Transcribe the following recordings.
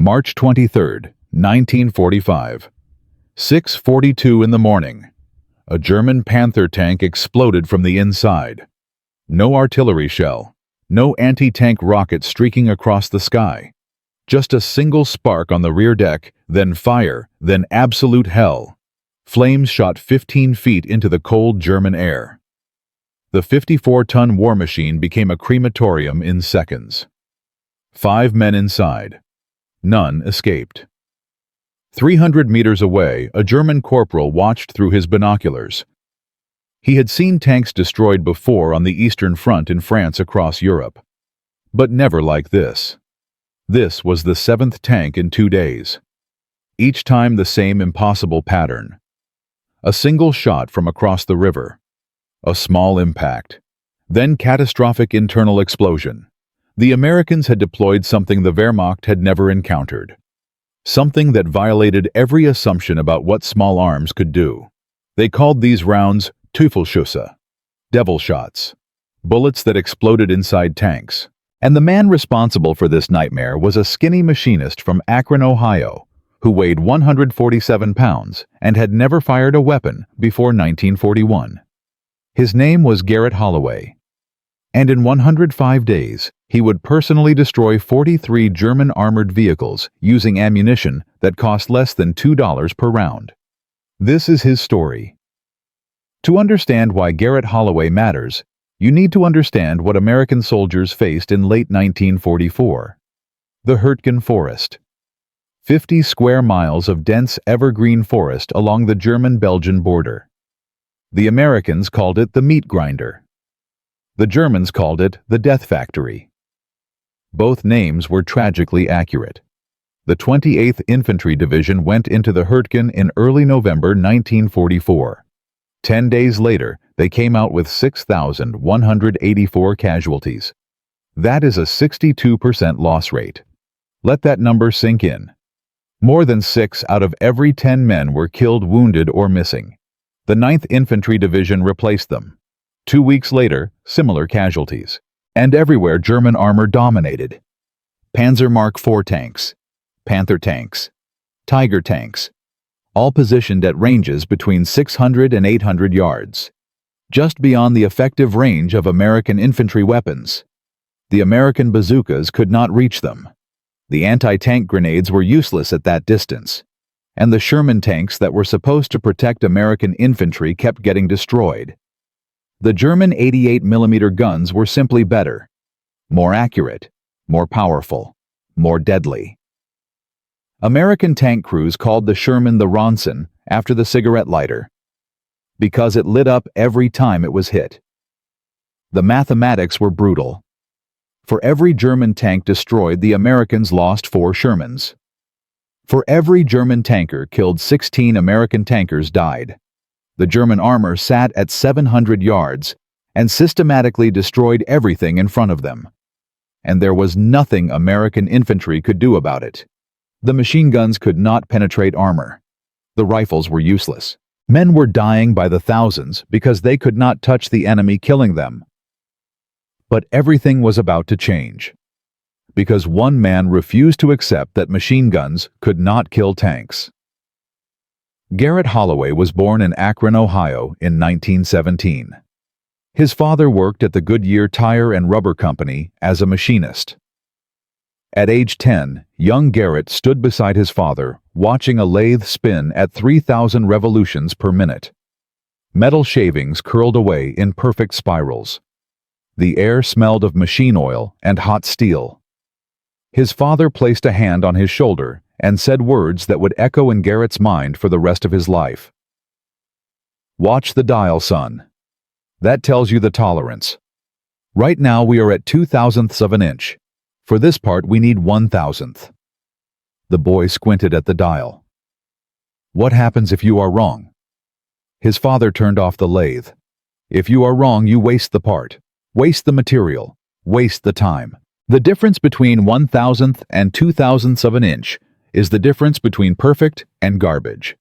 March 23, 1945. 6:42 in the morning. A German Panther tank exploded from the inside. No artillery shell, no anti-tank rocket streaking across the sky. Just a single spark on the rear deck, then fire, then absolute hell. Flames shot 15 feet into the cold German air. The 54-ton war machine became a crematorium in seconds. 5 men inside. None escaped. 300 meters away, a German corporal watched through his binoculars. He had seen tanks destroyed before on the Eastern Front in France across Europe. But never like this. This was the 7th tank in 2 days. Each time the same impossible pattern. A single shot from across the river. A small impact. Then catastrophic internal explosion. The Americans had deployed something the Wehrmacht had never encountered. Something that violated every assumption about what small arms could do. They called these rounds Teufelsschüsse, devil shots, bullets that exploded inside tanks. And the man responsible for this nightmare was a skinny machinist from Akron, Ohio, who weighed 147 pounds and had never fired a weapon before 1941. His name was Garrett Holloway. And in 105 days, he would personally destroy 43 German armored vehicles using ammunition that cost less than $2 per round. This is his story. To understand why Garrett Holloway matters, you need to understand what American soldiers faced in late 1944. The Hurtgen Forest. 50 square miles of dense evergreen forest along the German-Belgian border. The Americans called it the meat grinder. The Germans called it the death factory. Both names were tragically accurate. The 28th Infantry Division went into the Hurtgen in early November 1944. 10 days later, they came out with 6,184 casualties. That is a 62% loss rate. Let that number sink in. More than 6 out of every 10 men were killed, wounded, or missing. The 9th Infantry Division replaced them. 2 weeks later, similar casualties. And everywhere German armor dominated. Panzer Mark IV tanks, Panther tanks, Tiger tanks, all positioned at ranges between 600 and 800 yards, just beyond the effective range of American infantry weapons. The American bazookas could not reach them. The anti-tank grenades were useless at that distance, and the Sherman tanks that were supposed to protect American infantry kept getting destroyed. The German 88mm guns were simply better, more accurate, more powerful, more deadly. American tank crews called the Sherman the Ronson after the cigarette lighter, because it lit up every time it was hit. The mathematics were brutal. For every German tank destroyed, the Americans lost 4 Shermans. For every German tanker killed, 16 American tankers died. The German armor sat at 700 yards and systematically destroyed everything in front of them. And there was nothing American infantry could do about it. The machine guns could not penetrate armor. The rifles were useless. Men were dying by the thousands because they could not touch the enemy, killing them. But everything was about to change. Because one man refused to accept that machine guns could not kill tanks. Garrett Holloway was born in Akron, Ohio in 1917. His father worked at the Goodyear Tire and Rubber Company as a machinist. At age 10, young Garrett stood beside his father, watching a lathe spin at 3,000 revolutions per minute. Metal shavings curled away in perfect spirals. The air smelled of machine oil and hot steel. His father placed a hand on his shoulder and said words that would echo in Garrett's mind for the rest of his life. "Watch the dial, son. That tells you the tolerance. Right now we are at 2/1000ths of an inch. For this part we need 1/1000th. The boy squinted at the dial. "What happens if you are wrong?" His father turned off the lathe. "If you are wrong, you waste the part, waste the material, waste the time. The difference between 1/1000th and 2/1000ths of an inch is the difference between perfect and garbage.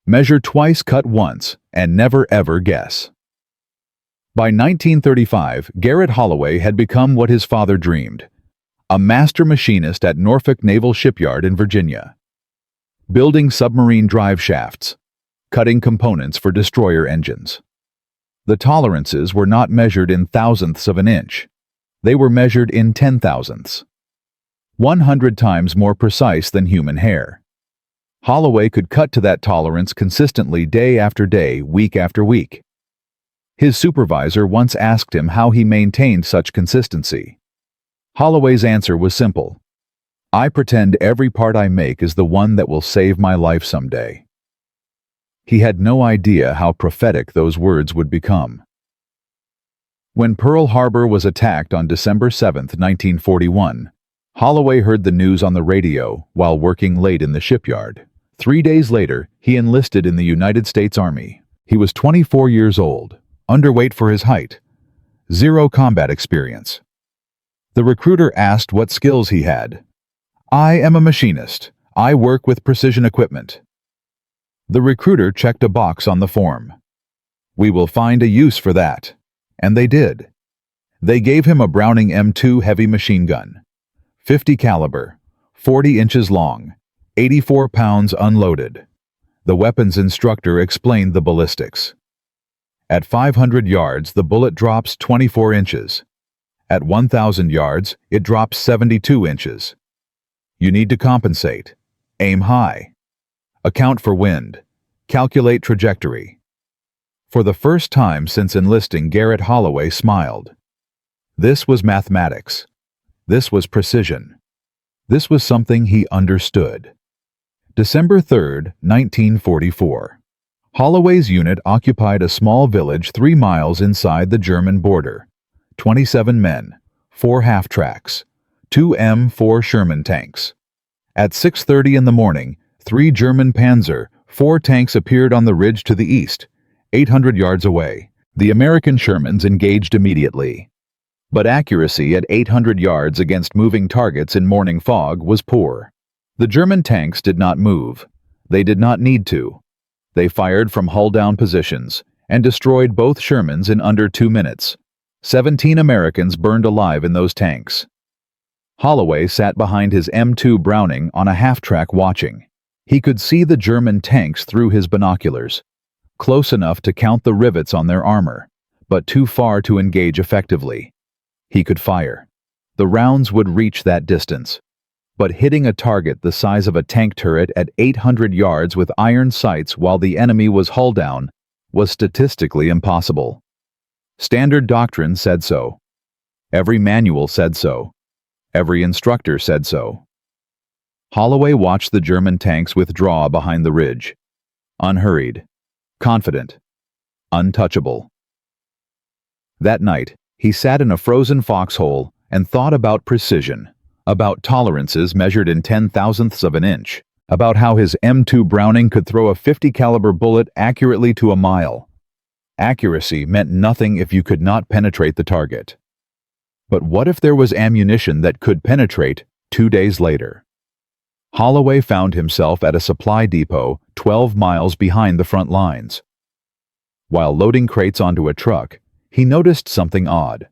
Measure twice, cut once, and never ever guess." By 1935, Garrett Holloway had become what his father dreamed, a master machinist at Norfolk Naval Shipyard in Virginia, building submarine drive shafts, cutting components for destroyer engines. The tolerances were not measured in thousandths of an inch. They were measured in 10,000ths. 100 times more precise than human hair. Holloway could cut to that tolerance consistently day after day, week after week. His supervisor once asked him how he maintained such consistency. Holloway's answer was simple. I pretend every part I make is the one that will save my life someday. He had no idea how prophetic those words would become. When Pearl Harbor was attacked on December 7, 1941, Holloway heard the news on the radio while working late in the shipyard. 3 days later, he enlisted in the United States Army. He was 24 years old, underweight for his height, zero combat experience. The recruiter asked what skills he had. I am a machinist. I work with precision equipment. The recruiter checked a box on the form. We will find a use for that. And they did. They gave him a Browning M2 heavy machine gun, 50 caliber, 40 inches long, 84 pounds unloaded. The weapons instructor explained the ballistics. At 500 yards, the bullet drops 24 inches. At 1,000 yards, it drops 72 inches. You need to compensate. Aim high. Account for wind. Calculate trajectory. For the first time since enlisting, Garrett Holloway smiled. This was mathematics. This was precision. This was something he understood. December 3, 1944. Holloway's unit occupied a small village 3 miles inside the German border. 27 men, 4 half-tracks, 2 M4 Sherman tanks. At 6:30 in the morning, 3 German Panzer IV tanks appeared on the ridge to the east, 800 yards away. The American Shermans engaged immediately. But accuracy at 800 yards against moving targets in morning fog was poor. The German tanks did not move. They did not need to. They fired from hull-down positions and destroyed both Shermans in under 2 minutes. 17 Americans burned alive in those tanks. Holloway sat behind his M2 Browning on a half-track watching. He could see the German tanks through his binoculars, close enough to count the rivets on their armor, but too far to engage effectively. He could fire. The rounds would reach that distance. But hitting a target the size of a tank turret at 800 yards with iron sights while the enemy was hull down was statistically impossible. Standard doctrine said so. Every manual said so. Every instructor said so. Holloway watched the German tanks withdraw behind the ridge. Unhurried. Confident. Untouchable. That night, he sat in a frozen foxhole and thought about precision, about tolerances measured in 10,000ths of an inch, about how his M2 Browning could throw a 50 caliber bullet accurately to a mile. Accuracy meant nothing if you could not penetrate the target. But what if there was ammunition that could penetrate 2 days later? Holloway found himself at a supply depot 12 miles behind the front lines. While loading crates onto a truck, he noticed something odd.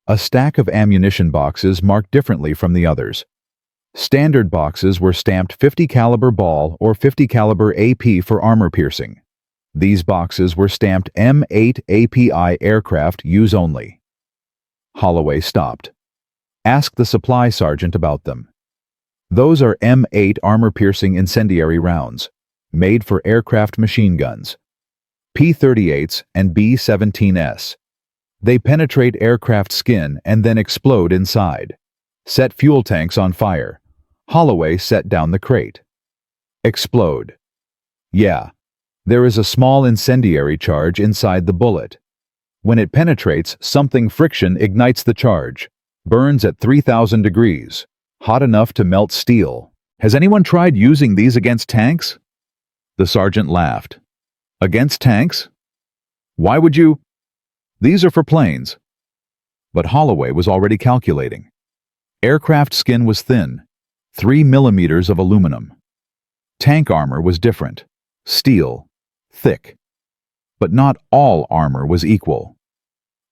A stack of ammunition boxes marked differently from the others. Standard boxes were stamped 50 caliber ball or 50 caliber AP for armor piercing. These boxes were stamped M8 API aircraft use only. Holloway stopped. Asked the supply sergeant about them. Those are M8 armor-piercing incendiary rounds, made for aircraft machine guns. P-38s and B-17S. They penetrate aircraft skin and then explode inside. Set fuel tanks on fire. Holloway set down the crate. Explode. Yeah, there is a small incendiary charge inside the bullet. When it penetrates, something friction ignites the charge. Burns at 3,000 degrees. Hot enough to melt steel. Has anyone tried using these against tanks? The sergeant laughed. Against tanks? Why would you? These are for planes. But Holloway was already calculating. Aircraft skin was thin, 3 millimeters of aluminum. Tank armor was different, steel, thick. But not all armor was equal.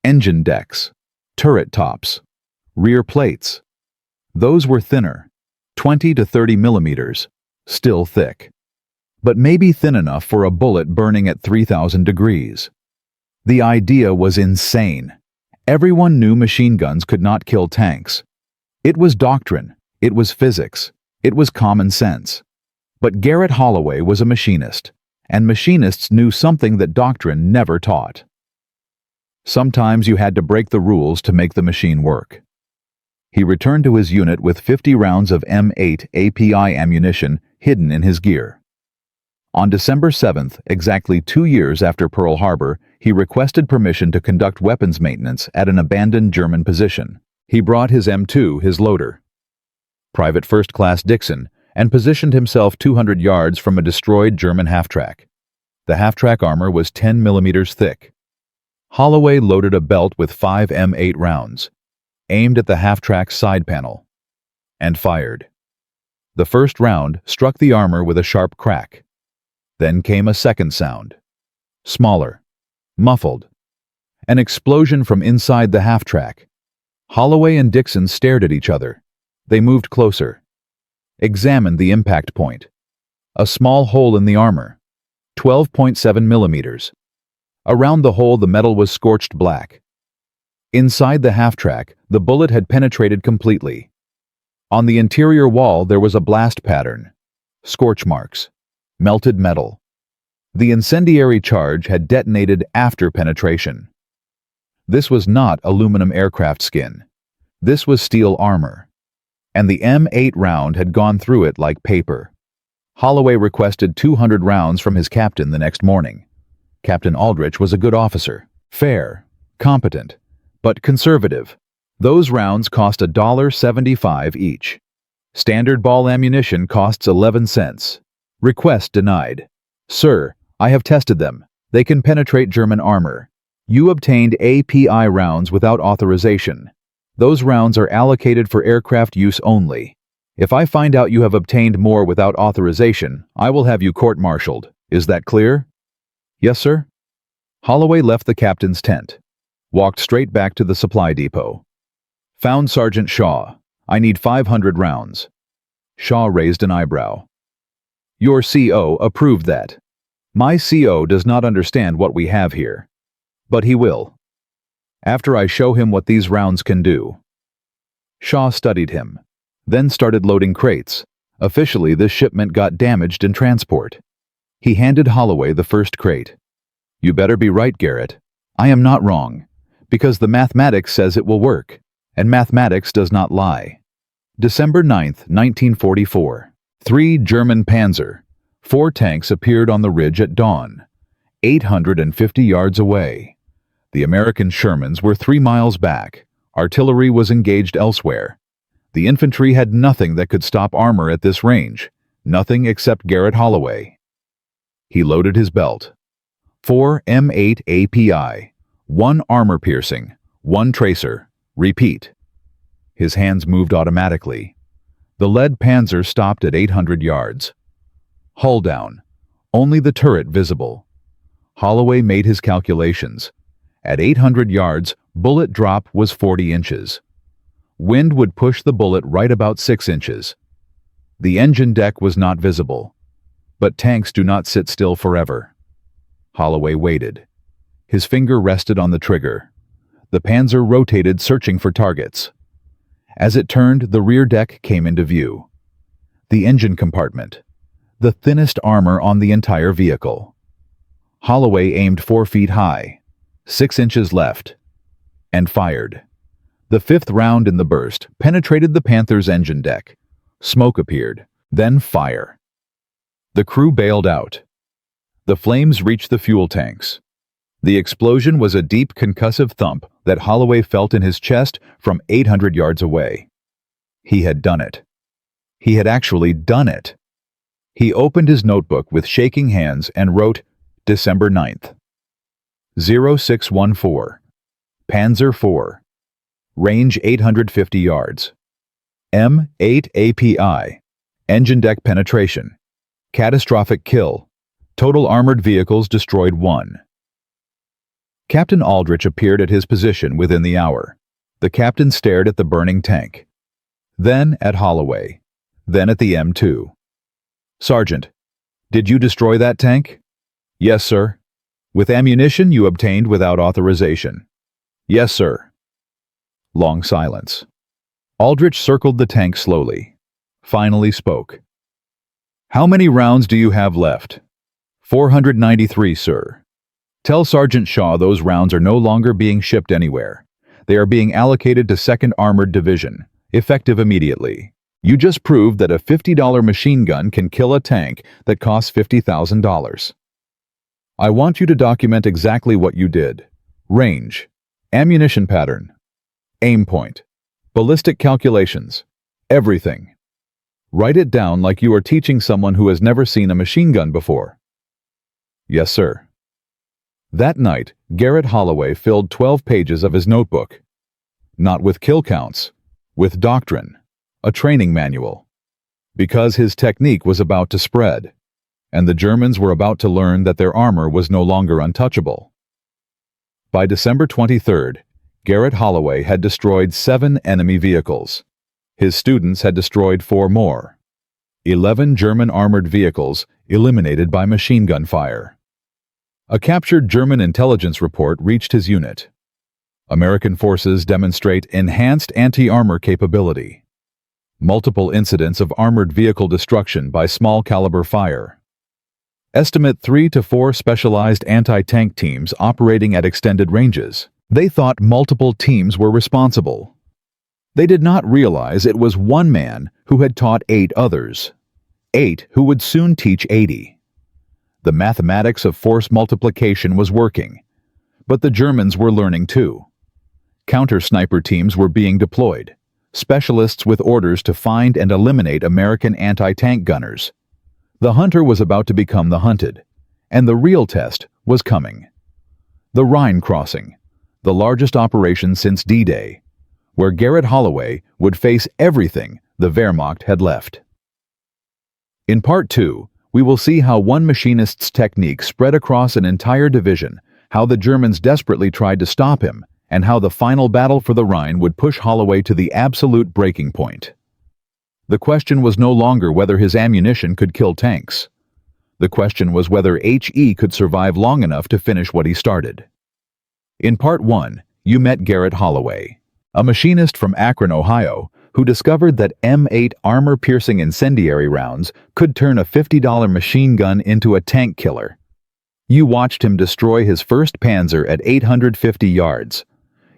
Engine decks, turret tops, rear plates. Those were thinner, 20 to 30 millimeters, still thick. But maybe thin enough for a bullet burning at 3,000 degrees. The idea was insane. Everyone knew machine guns could not kill tanks. It was doctrine, it was physics, it was common sense. But Garrett Holloway was a machinist, and machinists knew something that doctrine never taught. Sometimes you had to break the rules to make the machine work. He returned to his unit with 50 rounds of M8 API ammunition hidden in his gear. On December 7th, exactly 2 years after Pearl Harbor, he requested permission to conduct weapons maintenance at an abandoned German position. He brought his M2, his loader, Private First Class Dixon, and positioned himself 200 yards from a destroyed German half-track. The half-track armor was 10 millimeters thick. Holloway loaded a belt with 5 M8 rounds, aimed at the half-track's side panel, and fired. The first round struck the armor with a sharp crack. Then came a second sound, smaller, muffled. An explosion from inside the half-track. Holloway and Dixon stared at each other. They moved closer, examined the impact point. A small hole in the armor, 12.7 millimeters. Around the hole the metal was scorched black. Inside the half-track, the bullet had penetrated completely. On the interior wall there was a blast pattern, scorch marks, melted metal. The incendiary charge had detonated after penetration. This was not aluminum aircraft skin. This was steel armor. And the M8 round had gone through it like paper. Holloway requested 200 rounds from his captain the next morning. Captain Aldrich was a good officer, fair, competent, but conservative. Those rounds cost $1.75 each. Standard ball ammunition costs 11 cents. Request denied. Sir, I have tested them. They can penetrate German armor. You obtained API rounds without authorization. Those rounds are allocated for aircraft use only. If I find out you have obtained more without authorization, I will have you court-martialed. Is that clear? Yes, sir. Holloway left the captain's tent, walked straight back to the supply depot. Found Sergeant Shaw. I need 500 rounds. Shaw raised an eyebrow. Your CO approved that. My CO does not understand what we have here. But he will. After I show him what these rounds can do. Shaw studied him, then started loading crates. Officially, this shipment got damaged in transport. He handed Holloway the first crate. You better be right, Garrett. I am not wrong, because the mathematics says it will work, and mathematics does not lie. December 9th, 1944. 3 German Panzer, 4 tanks appeared on the ridge at dawn, 850 yards away. The American Shermans were 3 miles back. Artillery was engaged elsewhere. The infantry had nothing that could stop armor at this range, nothing except Garrett Holloway. He loaded his belt. 4 M8 API, 1 armor-piercing, 1 tracer. Repeat. His hands moved automatically. The lead Panzer stopped at 800 yards. Hull down. Only the turret visible. Holloway made his calculations. At 800 yards, bullet drop was 40 inches. Wind would push the bullet right about 6 inches. The engine deck was not visible. But tanks do not sit still forever. Holloway waited. His finger rested on the trigger. The Panzer rotated, searching for targets. As it turned, the rear deck came into view. The engine compartment. The thinnest armor on the entire vehicle. Holloway aimed 4 feet high, 6 inches left, and fired. The 5th round in the burst penetrated the Panther's engine deck. Smoke appeared, then fire. The crew bailed out. The flames reached the fuel tanks. The explosion was a deep concussive thump that Holloway felt in his chest from 800 yards away. He had done it. He had actually done it. He opened his notebook with shaking hands and wrote December 9th. 0614. Panzer IV. Range 850 yards. M8 API. Engine deck penetration. Catastrophic kill. Total armored vehicles destroyed 1. Captain Aldrich appeared at his position within the hour. The captain stared at the burning tank. then at Holloway, then at the M2. Sergeant, did you destroy that tank? Yes, sir. With ammunition you obtained without authorization? Yes, sir. Long silence. Aldrich circled the tank slowly, finally spoke. How many rounds do you have left? 493, sir. Tell Sergeant Shaw those rounds are no longer being shipped anywhere. They are being allocated to 2nd Armored Division, effective immediately. You just proved that a $50 machine gun can kill a tank that costs $50,000. I want you to document exactly what you did. Range, ammunition pattern, aim point, ballistic calculations, everything. Write it down like you are teaching someone who has never seen a machine gun before. Yes, sir. That night, Garrett Holloway filled 12 pages of his notebook. Not with kill counts, with doctrine, a training manual. Because his technique was about to spread, and the Germans were about to learn that their armor was no longer untouchable. By December 23rd, Garrett Holloway had destroyed 7 enemy vehicles. His students had destroyed 4 more. 11 German armored vehicles eliminated by machine gun fire. A captured German intelligence report reached his unit. American forces demonstrate enhanced anti-armor capability. Multiple incidents of armored vehicle destruction by small-caliber fire. Estimate 3 to 4 specialized anti-tank teams operating at extended ranges. They thought multiple teams were responsible. They did not realize it was one man who had taught 8 others. 8 who would soon teach 80. The mathematics of force multiplication was working, but the Germans were learning too. Counter-sniper teams were being deployed, specialists with orders to find and eliminate American anti-tank gunners. The hunter was about to become the hunted, and the real test was coming. The Rhine crossing, the largest operation since D-Day, where Garrett Holloway would face everything the Wehrmacht had left. In Part 2, we will see how one machinist's technique spread across an entire division, how the Germans desperately tried to stop him, and how the final battle for the Rhine would push Holloway to the absolute breaking point. The question was no longer whether his ammunition could kill tanks. The question was whether HE could survive long enough to finish what he started. In Part 1, you met Garrett Holloway, a machinist from Akron, Ohio, who discovered that M8 armor-piercing incendiary rounds could turn a $50 machine gun into a tank killer. You watched him destroy his first Panzer at 850 yards.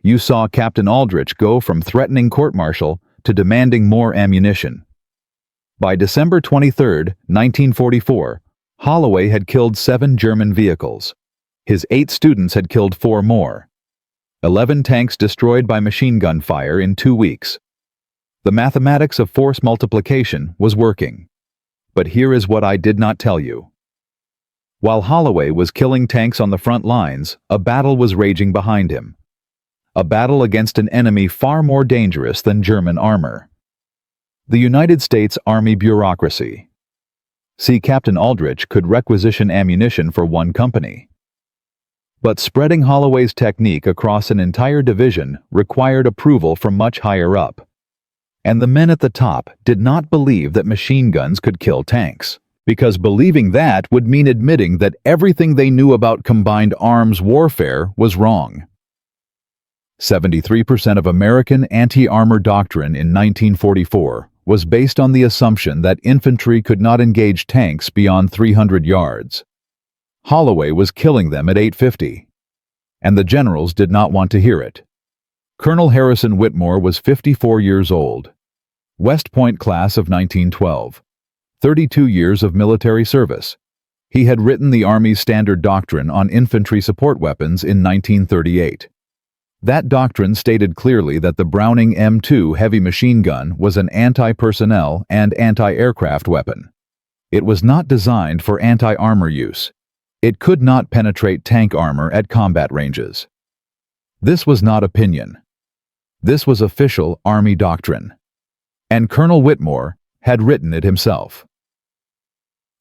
You saw Captain Aldrich go from threatening court-martial to demanding more ammunition. By December 23, 1944, Holloway had killed 7 German vehicles. His 8 students had killed 4 more. 11 tanks destroyed by machine gun fire in 2 weeks. The mathematics of force multiplication was working. But here is what I did not tell you. While Holloway was killing tanks on the front lines, a battle was raging behind him. A battle against an enemy far more dangerous than German armor. The United States Army bureaucracy. See, Captain Aldrich could requisition ammunition for one company. But spreading Holloway's technique across an entire division required approval from much higher up. And the men at the top did not believe that machine guns could kill tanks, because believing that would mean admitting that everything they knew about combined arms warfare was wrong. 73% of American anti-armor doctrine in 1944 was based on the assumption that infantry could not engage tanks beyond 300 yards. Holloway was killing them at 850, and the generals did not want to hear it. Colonel Harrison Whitmore was 54 years old. West Point class of 1912. 32 years of military service. He had written the Army's standard doctrine on infantry support weapons in 1938. That doctrine stated clearly that the Browning M2 heavy machine gun was an anti-personnel and anti-aircraft weapon. It was not designed for anti-armor use. It could not penetrate tank armor at combat ranges. This was not opinion. This was official Army doctrine. And Colonel Whitmore had written it himself.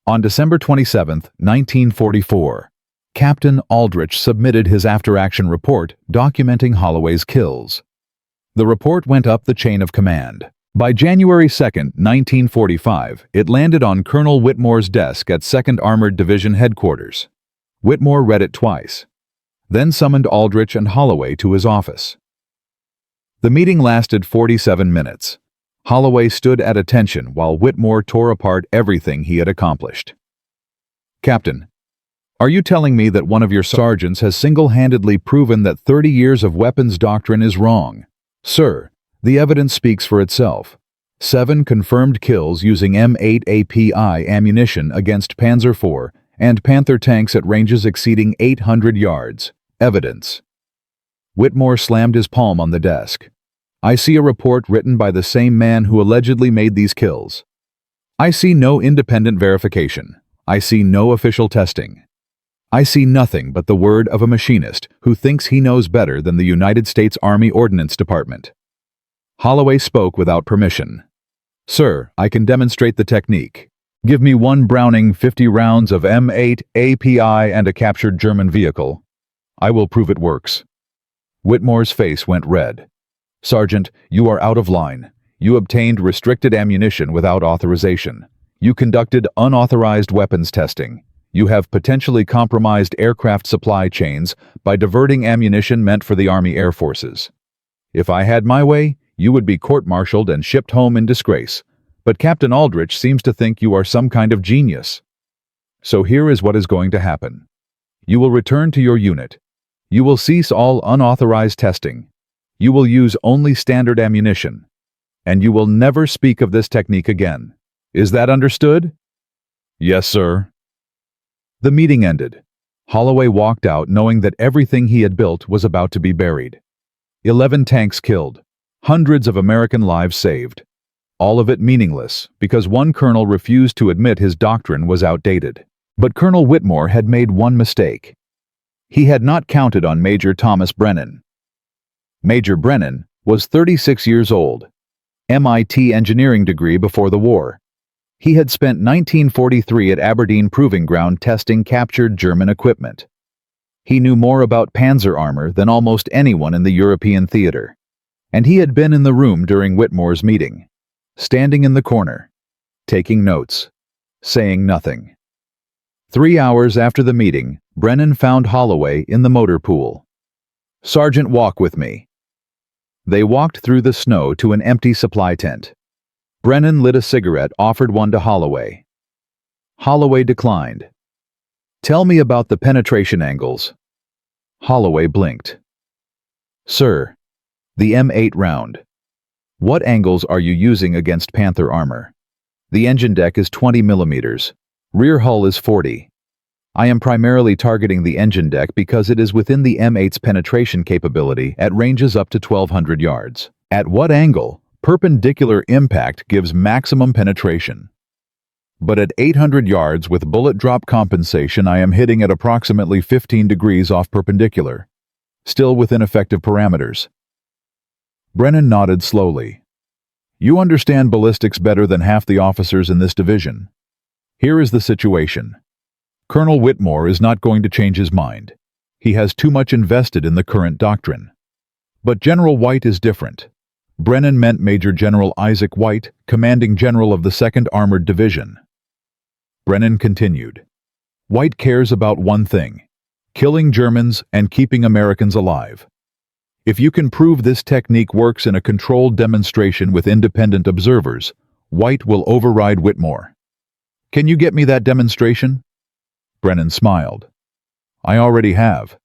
On December 27, 1944, Captain Aldrich submitted his after-action report documenting Holloway's kills. The report went up the chain of command, By January 2, 1945, it landed on Colonel Whitmore's desk at 2nd Armored Division headquarters. Whitmore read it twice, then summoned Aldrich and Holloway to his office. The meeting lasted 47 minutes. Holloway stood at attention while Whitmore tore apart everything he had accomplished. "Captain, are you telling me that one of your sergeants has single-handedly proven that 30 years of weapons doctrine is wrong?" "Sir, the evidence speaks for itself. 7 confirmed kills using M8 API ammunition against Panzer IV and Panther tanks at ranges exceeding 800 yards. Evidence." Whitmore slammed his palm on the desk. "I see a report written by the same man who allegedly made these kills. I see no independent verification. I see no official testing. I see nothing but the word of a machinist who thinks he knows better than the United States Army Ordnance Department." Holloway spoke without permission. "Sir, I can demonstrate the technique. Give me 1 Browning 50 rounds of M8 API and a captured German vehicle. I will prove it works." Whitmore's face went red. "Sergeant, you are out of line. You obtained restricted ammunition without authorization. You conducted unauthorized weapons testing. You have potentially compromised aircraft supply chains by diverting ammunition meant for the Army Air Forces. If I had my way, you would be court-martialed and shipped home in disgrace. But Captain Aldrich seems to think you are some kind of genius. So here is what is going to happen. You will return to your unit. You will cease all unauthorized testing. You will use only standard ammunition. And you will never speak of this technique again. Is that understood?" "Yes, sir." The meeting ended. Holloway walked out knowing that everything he had built was about to be buried. 11 tanks killed. Hundreds of American lives saved. All of it meaningless because one colonel refused to admit his doctrine was outdated. But Colonel Whitmore had made one mistake. He had not counted on Major Thomas Brennan. Major Brennan was 36 years old, MIT engineering degree before the war. He had spent 1943 at Aberdeen Proving Ground testing captured German equipment. He knew more about panzer armor than almost anyone in the European theater. And he had been in the room during Whitmore's meeting, standing in the corner, taking notes, saying nothing. 3 hours after the meeting, Brennan found Holloway in the motor pool. "Sergeant, walk with me." They walked through the snow to an empty supply tent. Brennan lit a cigarette, offered one to Holloway. Holloway declined. "Tell me about the penetration angles." Holloway blinked. "Sir, the M8 round. What angles are you using against Panther armor? The engine deck is 20 millimeters. Rear hull is 40. I am primarily targeting the engine deck because it is within the M8's penetration capability at ranges up to 1,200 yards. At what angle? Perpendicular impact gives maximum penetration. But at 800 yards with bullet drop compensation, I am hitting at approximately 15 degrees off perpendicular, still within effective parameters." Brennan nodded slowly. "You understand ballistics better than half the officers in this division. Here is the situation. Colonel Whitmore is not going to change his mind. He has too much invested in the current doctrine. But General White is different." Brennan meant Major General Isaac White, commanding general of the 2nd Armored Division. Brennan continued. "White cares about one thing: killing Germans and keeping Americans alive. If you can prove this technique works in a controlled demonstration with independent observers, White will override Whitmore. Can you get me that demonstration?" Brennan smiled. "I already have.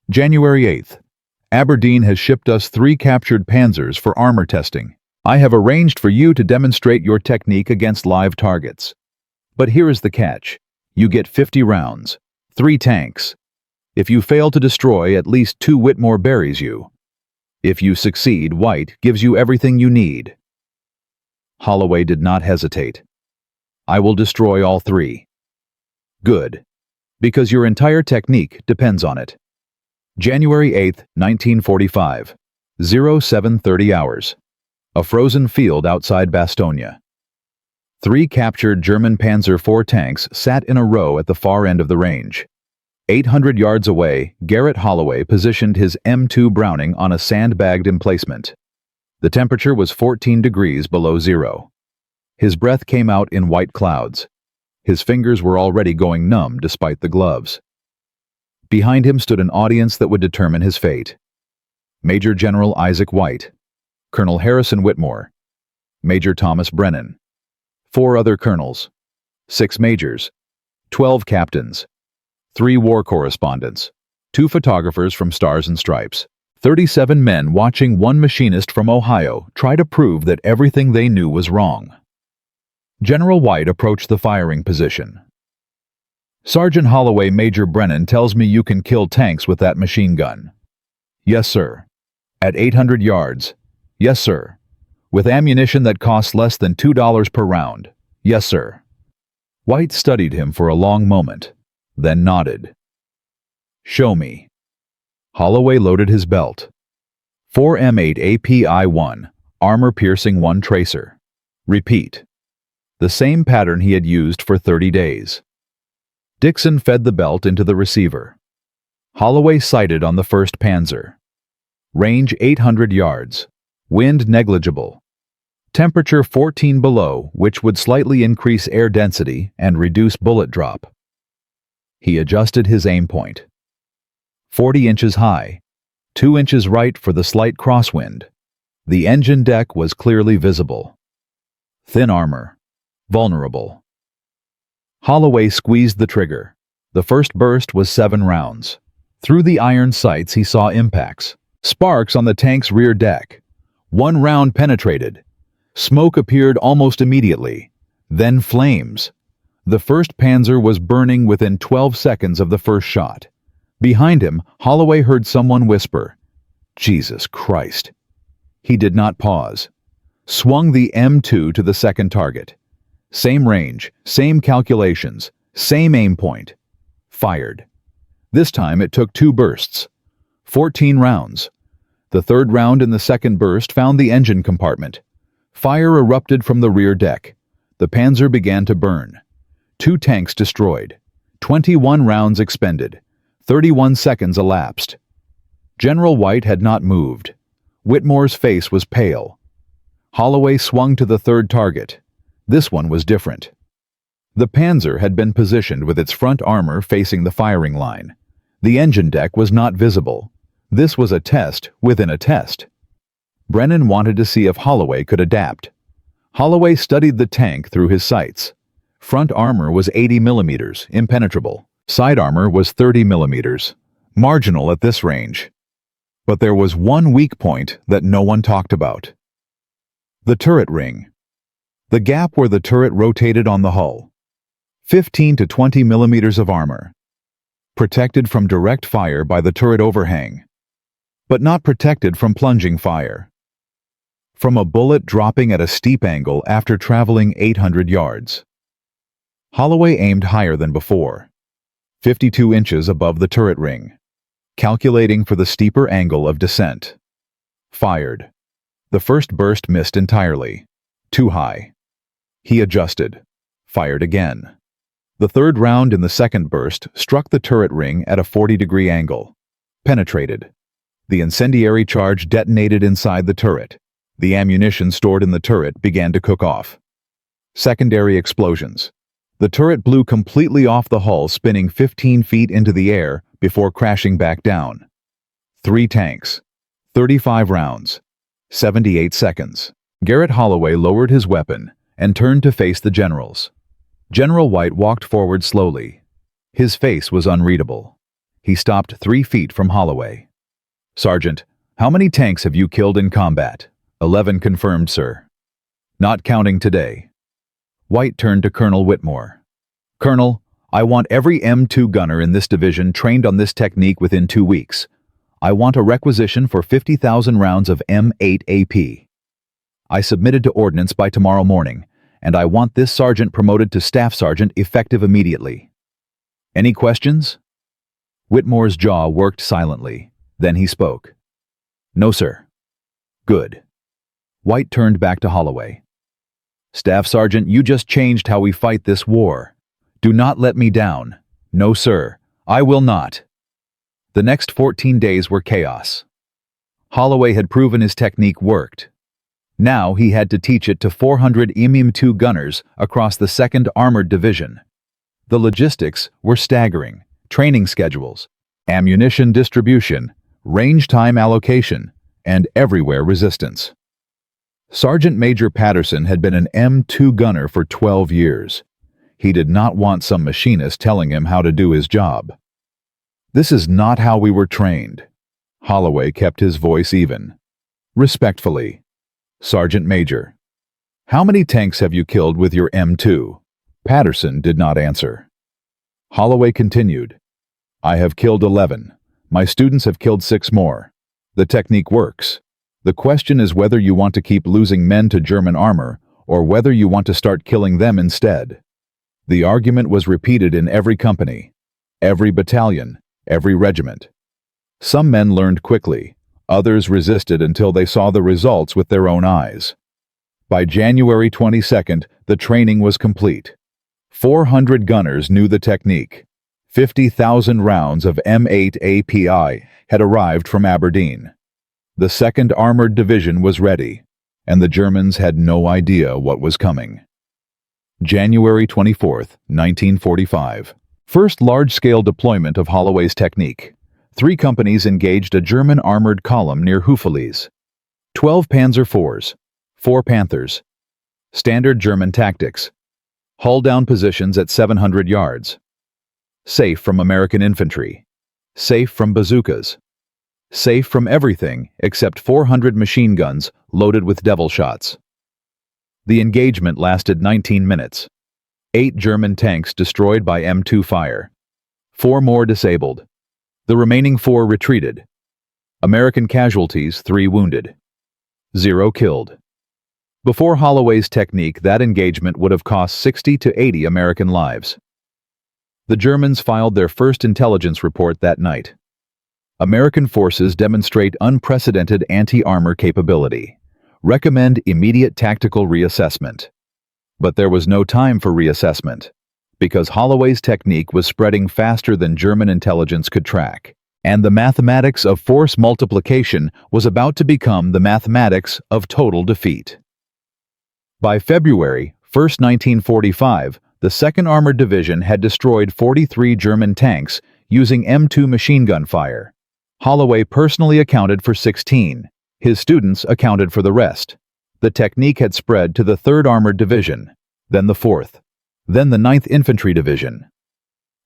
January 8th. Aberdeen has shipped us 3 captured Panzers for armor testing. I have arranged for you to demonstrate your technique against live targets. But here is the catch. You get 50 rounds, 3 tanks. If you fail to destroy, at least 2 Whitmore buries you. If you succeed, White gives you everything you need." Holloway did not hesitate. "I will destroy all 3. "Good. Because your entire technique depends on it." January 8, 1945, 0730 hours. A frozen field outside Bastogne. 3 captured German Panzer IV tanks sat in a row at the far end of the range. 800 yards away, Garrett Holloway positioned his M2 Browning on a sandbagged emplacement. The temperature was 14 degrees below zero. His breath came out in white clouds. His fingers were already going numb despite the gloves. Behind him stood an audience that would determine his fate. Major General Isaac White, Colonel Harrison Whitmore, Major Thomas Brennan, 4 other colonels, 6 majors, 12 captains, 3 war correspondents, 2 photographers from Stars and Stripes, 37 men watching one machinist from Ohio try to prove that everything they knew was wrong. General White approached the firing position. Sergeant Holloway, Major Brennan tells me you can kill tanks with that machine gun. Yes, sir. At 800 yards. Yes, sir. With ammunition that costs less than $2 per round. Yes, sir. White studied him for a long moment, then nodded. Show me. Holloway loaded his belt. 4 M8 API-1, armor-piercing 1 tracer. Repeat. The same pattern he had used for 30 days. Dixon fed the belt into the receiver. Holloway sighted on the 1st Panzer. Range 800 yards. Wind negligible. Temperature 14 below, which would slightly increase air density and reduce bullet drop. He adjusted his aim point. 40 inches high, 2 inches right for the slight crosswind. The engine deck was clearly visible. Thin armor. Vulnerable. Holloway squeezed the trigger. The first burst was 7 rounds. Through the iron sights he saw impacts. Sparks on the tank's rear deck. 1 round penetrated. Smoke appeared almost immediately. Then flames. The 1st Panzer was burning within 12 seconds of the first shot. Behind him, Holloway heard someone whisper, "Jesus Christ." He did not pause. Swung the M2 to the second target. Same range, same calculations, same aim point. Fired. This time it took 2 bursts. 14 rounds. The 3rd round in the second burst found the engine compartment. Fire erupted from the rear deck. The Panzer began to burn. 2 tanks destroyed. 21 rounds expended. 31 seconds elapsed. General White had not moved. Whitmore's face was pale. Holloway swung to the 3rd target. This one was different. The Panzer had been positioned with its front armor facing the firing line. The engine deck was not visible. This was a test within a test. Brennan wanted to see if Holloway could adapt. Holloway studied the tank through his sights. Front armor was 80 millimeters, impenetrable. Side armor was 30 millimeters, marginal at this range. But there was one weak point that no one talked about. The turret ring. The gap where the turret rotated on the hull. 15 to 20 millimeters of armor. Protected from direct fire by the turret overhang, but not protected from plunging fire. From a bullet dropping at a steep angle after traveling 800 yards. Holloway aimed higher than before. 52 inches above the turret ring, calculating for the steeper angle of descent. Fired. The first burst missed entirely. Too high. He adjusted. Fired again. The 3rd round in the second burst struck the turret ring at a 40-degree angle. Penetrated. The incendiary charge detonated inside the turret. The ammunition stored in the turret began to cook off. Secondary explosions. The turret blew completely off the hull, spinning 15 feet into the air before crashing back down. 3 tanks. 35 rounds. 78 seconds. Garrett Holloway lowered his weapon and turned to face the generals. General White walked forward slowly. His face was unreadable. He stopped 3 feet from Holloway. "Sergeant, how many tanks have you killed in combat?" 11 confirmed, sir. Not counting today. White turned to Colonel Whitmore. "Colonel, I want every M2 gunner in this division trained on this technique within 2 weeks. I want a requisition for 50,000 rounds of M8 AP. I submitted to ordnance by tomorrow morning, and I want this sergeant promoted to staff sergeant effective immediately. Any questions?" Whitmore's jaw worked silently. Then he spoke. "No, sir." "Good." White turned back to Holloway. "Staff Sergeant, you just changed how we fight this war. Do not let me down. No, sir, I will not." The next 14 days were chaos. Holloway had proven his technique worked. Now he had to teach it to 400 MM-2 gunners across the 2nd Armored Division. The logistics were staggering: training schedules, ammunition distribution, range time allocation, and everywhere resistance. Sergeant Major Patterson had been an M2 gunner for 12 years. He did not want some machinist telling him how to do his job. "This is not how we were trained." Holloway kept his voice even. Respectfully, "Sergeant Major, how many tanks have you killed with your M2? Patterson did not answer. Holloway continued, "I have killed 11. My students have killed 6 more. The technique works. The question is whether you want to keep losing men to German armor or whether you want to start killing them instead." The argument was repeated in every company, every battalion, every regiment. Some men learned quickly. Others resisted until they saw the results with their own eyes. By January 22nd, the training was complete. 400 gunners knew the technique. 50,000 rounds of M8 API had arrived from Aberdeen. The 2nd Armored Division was ready, and the Germans had no idea what was coming. January 24th, 1945. First large-scale deployment of Holloway's technique. 3 companies engaged a German armored column near Hufvudstaden. 12 Panzer IVs, 4 Panthers. Standard German tactics. Hull down positions at 700 yards. Safe from American infantry. Safe from bazookas. Safe from everything except 400 machine guns loaded with devil shots. The engagement lasted 19 minutes. 8 German tanks destroyed by M2 fire. 4 more disabled. The remaining 4 retreated. American casualties: 3 wounded. 0 killed. Before Holloway's technique, that engagement would have cost 60 to 80 American lives. The Germans filed their first intelligence report that night. American forces demonstrate unprecedented anti-armor capability. Recommend immediate tactical reassessment. But there was no time for reassessment, because Holloway's technique was spreading faster than German intelligence could track, and the mathematics of force multiplication was about to become the mathematics of total defeat. By February 1st, 1945, the 2nd Armored Division had destroyed 43 German tanks using M2 machine gun fire. Holloway personally accounted for 16. His students accounted for the rest. The technique had spread to the 3rd Armored Division, then the 4th, then the 9th Infantry Division.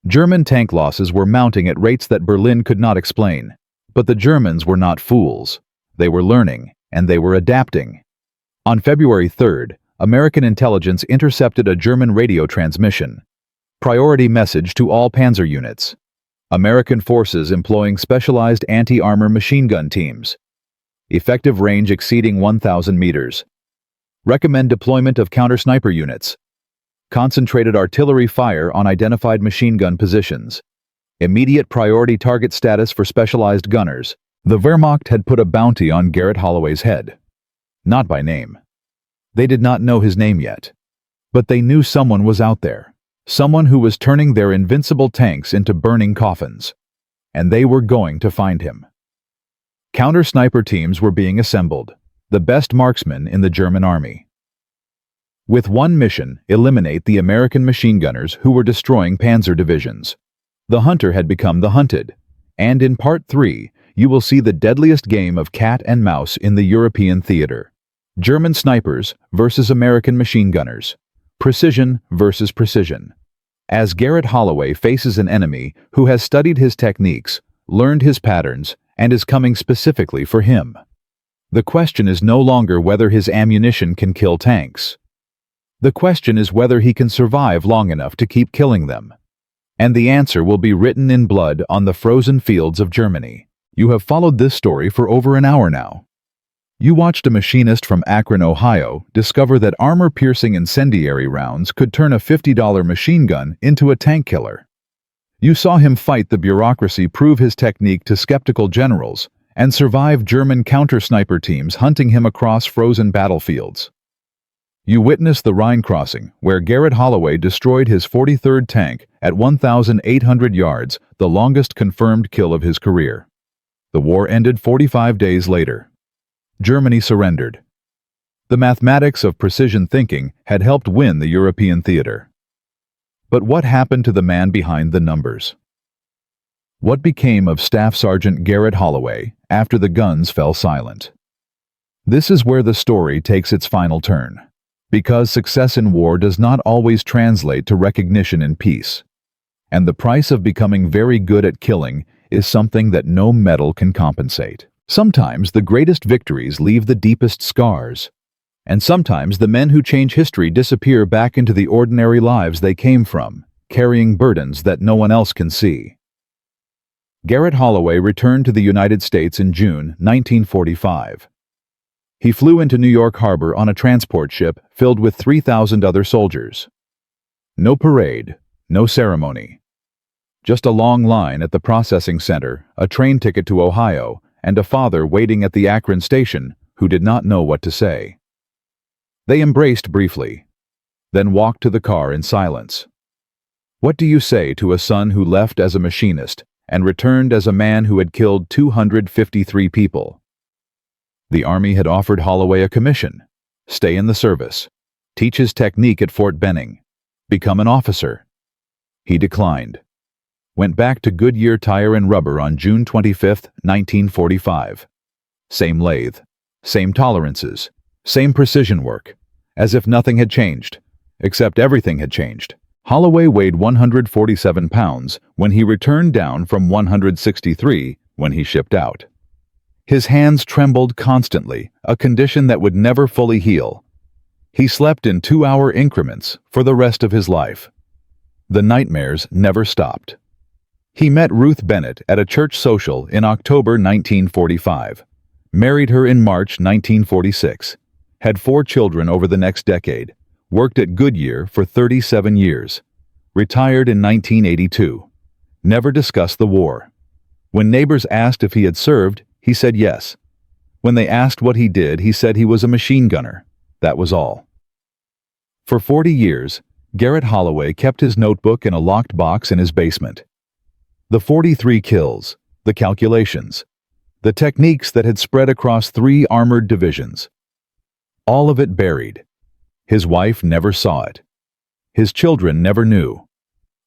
German tank losses were mounting at rates that Berlin could not explain. But the Germans were not fools. They were learning, and they were adapting. On February 3rd, American intelligence intercepted a German radio transmission. Priority message to all panzer units. American forces employing specialized anti-armor machine gun teams. Effective range exceeding 1,000 meters. Recommend deployment of counter-sniper units. Concentrated artillery fire on identified machine gun positions. Immediate priority target status for specialized gunners. The Wehrmacht had put a bounty on Garrett Holloway's head. Not by name. They did not know his name yet. But they knew someone was out there. Someone who was turning their invincible tanks into burning coffins. And they were going to find him. Counter-sniper teams were being assembled. The best marksmen in the German army. With one mission: eliminate the American machine gunners who were destroying panzer divisions. The hunter had become the hunted. And in Part 3, you will see the deadliest game of cat and mouse in the European theater. German snipers versus American machine gunners. Precision versus precision. As Garrett Holloway faces an enemy who has studied his techniques, learned his patterns, and is coming specifically for him. The question is no longer whether his ammunition can kill tanks. The question is whether he can survive long enough to keep killing them. And the answer will be written in blood on the frozen fields of Germany. You have followed this story for over an hour now. You watched a machinist from Akron, Ohio, discover that armor-piercing incendiary rounds could turn a $50 machine gun into a tank killer. You saw him fight the bureaucracy, prove his technique to skeptical generals, and survive German counter-sniper teams hunting him across frozen battlefields. You witnessed the Rhine crossing, where Garrett Holloway destroyed his 43rd tank at 1,800 yards, the longest confirmed kill of his career. The war ended 45 days later. Germany surrendered. The mathematics of precision thinking had helped win the European theater. But what happened to the man behind the numbers? What became of Staff Sergeant Garrett Holloway after the guns fell silent? This is where the story takes its final turn, because success in war does not always translate to recognition in peace. And the price of becoming very good at killing is something that no medal can compensate. Sometimes the greatest victories leave the deepest scars. And sometimes the men who change history disappear back into the ordinary lives they came from, carrying burdens that no one else can see. Garrett Holloway returned to the United States in June 1945. He flew into New York Harbor on a transport ship filled with 3,000 other soldiers. No parade, no ceremony. Just a long line at the processing center, a train ticket to Ohio, and a father waiting at the Akron station who did not know what to say. They embraced briefly, then walked to the car in silence. What do you say to a son who left as a machinist and returned as a man who had killed 253 people? The Army had offered Holloway a commission, stay in the service, teach his technique at Fort Benning, become an officer. He declined. Went back to Goodyear Tire and Rubber on June 25, 1945. Same lathe, same tolerances, same precision work, as if nothing had changed, except everything had changed. Holloway weighed 147 pounds when he returned, down from 163 when he shipped out. His hands trembled constantly, a condition that would never fully heal. He slept in 2-hour increments for the rest of his life. The nightmares never stopped. He met Ruth Bennett at a church social in October 1945, married her in March 1946, had 4 children over the next decade, worked at Goodyear for 37 years, retired in 1982, never discussed the war. When neighbors asked if he had served, he said yes. When they asked what he did, he said he was a machine gunner. That was all. For 40 years, Garrett Holloway kept his notebook in a locked box in his basement. The 43 kills, the calculations, the techniques that had spread across 3 armored divisions. All of it buried. His wife never saw it. His children never knew.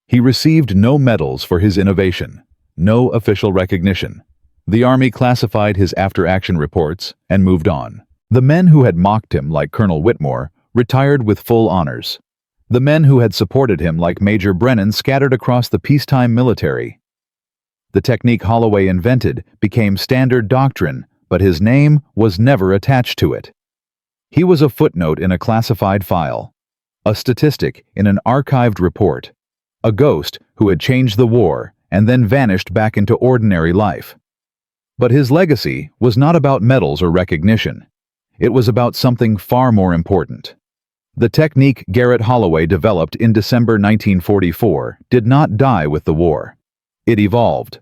He received no medals for his innovation, no official recognition. The Army classified his after-action reports and moved on. The men who had mocked him, like Colonel Whitmore, retired with full honors. The men who had supported him, like Major Brennan, scattered across the peacetime military. The technique Holloway invented became standard doctrine, but his name was never attached to it. He was a footnote in a classified file, a statistic in an archived report, a ghost who had changed the war and then vanished back into ordinary life. But his legacy was not about medals or recognition. It was about something far more important. The technique Garrett Holloway developed in December 1944 did not die with the war. It evolved.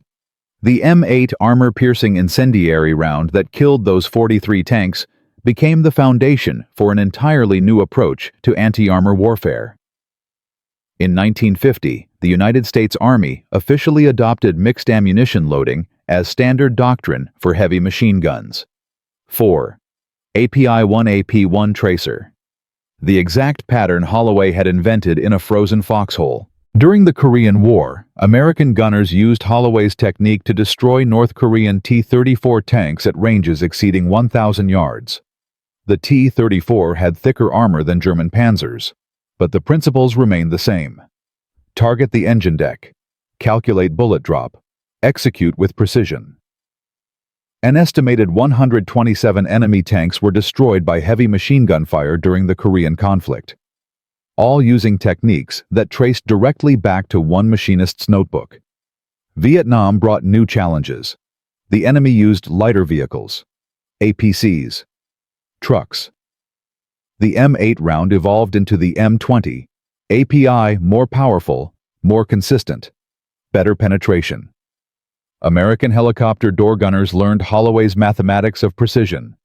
The M8 armor-piercing incendiary round that killed those 43 tanks became the foundation for an entirely new approach to anti-armor warfare. In 1950, the United States Army officially adopted mixed ammunition loading as standard doctrine for heavy machine guns. 4. API-1 AP-1 tracer. The exact pattern Holloway had invented in a frozen foxhole. During the Korean War, American gunners used Holloway's technique to destroy North Korean T-34 tanks at ranges exceeding 1,000 yards. The T-34 had thicker armor than German panzers, but the principles remained the same. Target the engine deck, calculate bullet drop, execute with precision. An estimated 127 enemy tanks were destroyed by heavy machine gun fire during the Korean conflict, all using techniques that traced directly back to one machinist's notebook. Vietnam brought new challenges. The enemy used lighter vehicles, APCs, trucks. The M8 round evolved into the M20, API more powerful, more consistent, better penetration. American helicopter door gunners learned Holloway's mathematics of precision.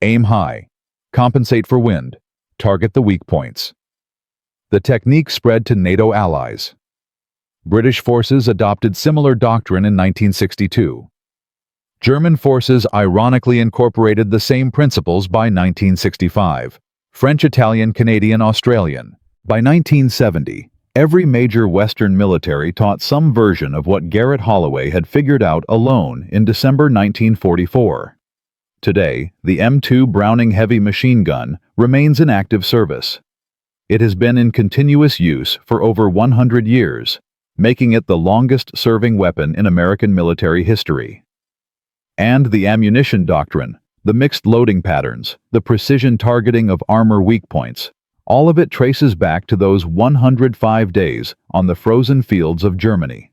Aim high, compensate for wind, target the weak points. The technique spread to NATO allies. British forces adopted similar doctrine in 1962. German forces ironically incorporated the same principles by 1965. French, Italian, Canadian, Australian. By 1970, every major Western military taught some version of what Garrett Holloway had figured out alone in December 1944. Today, the M2 Browning heavy machine gun remains in active service. It has been in continuous use for over 100 years, making it the longest-serving weapon in American military history. And the ammunition doctrine, the mixed loading patterns, the precision targeting of armor weak points, all of it traces back to those 105 days on the frozen fields of Germany.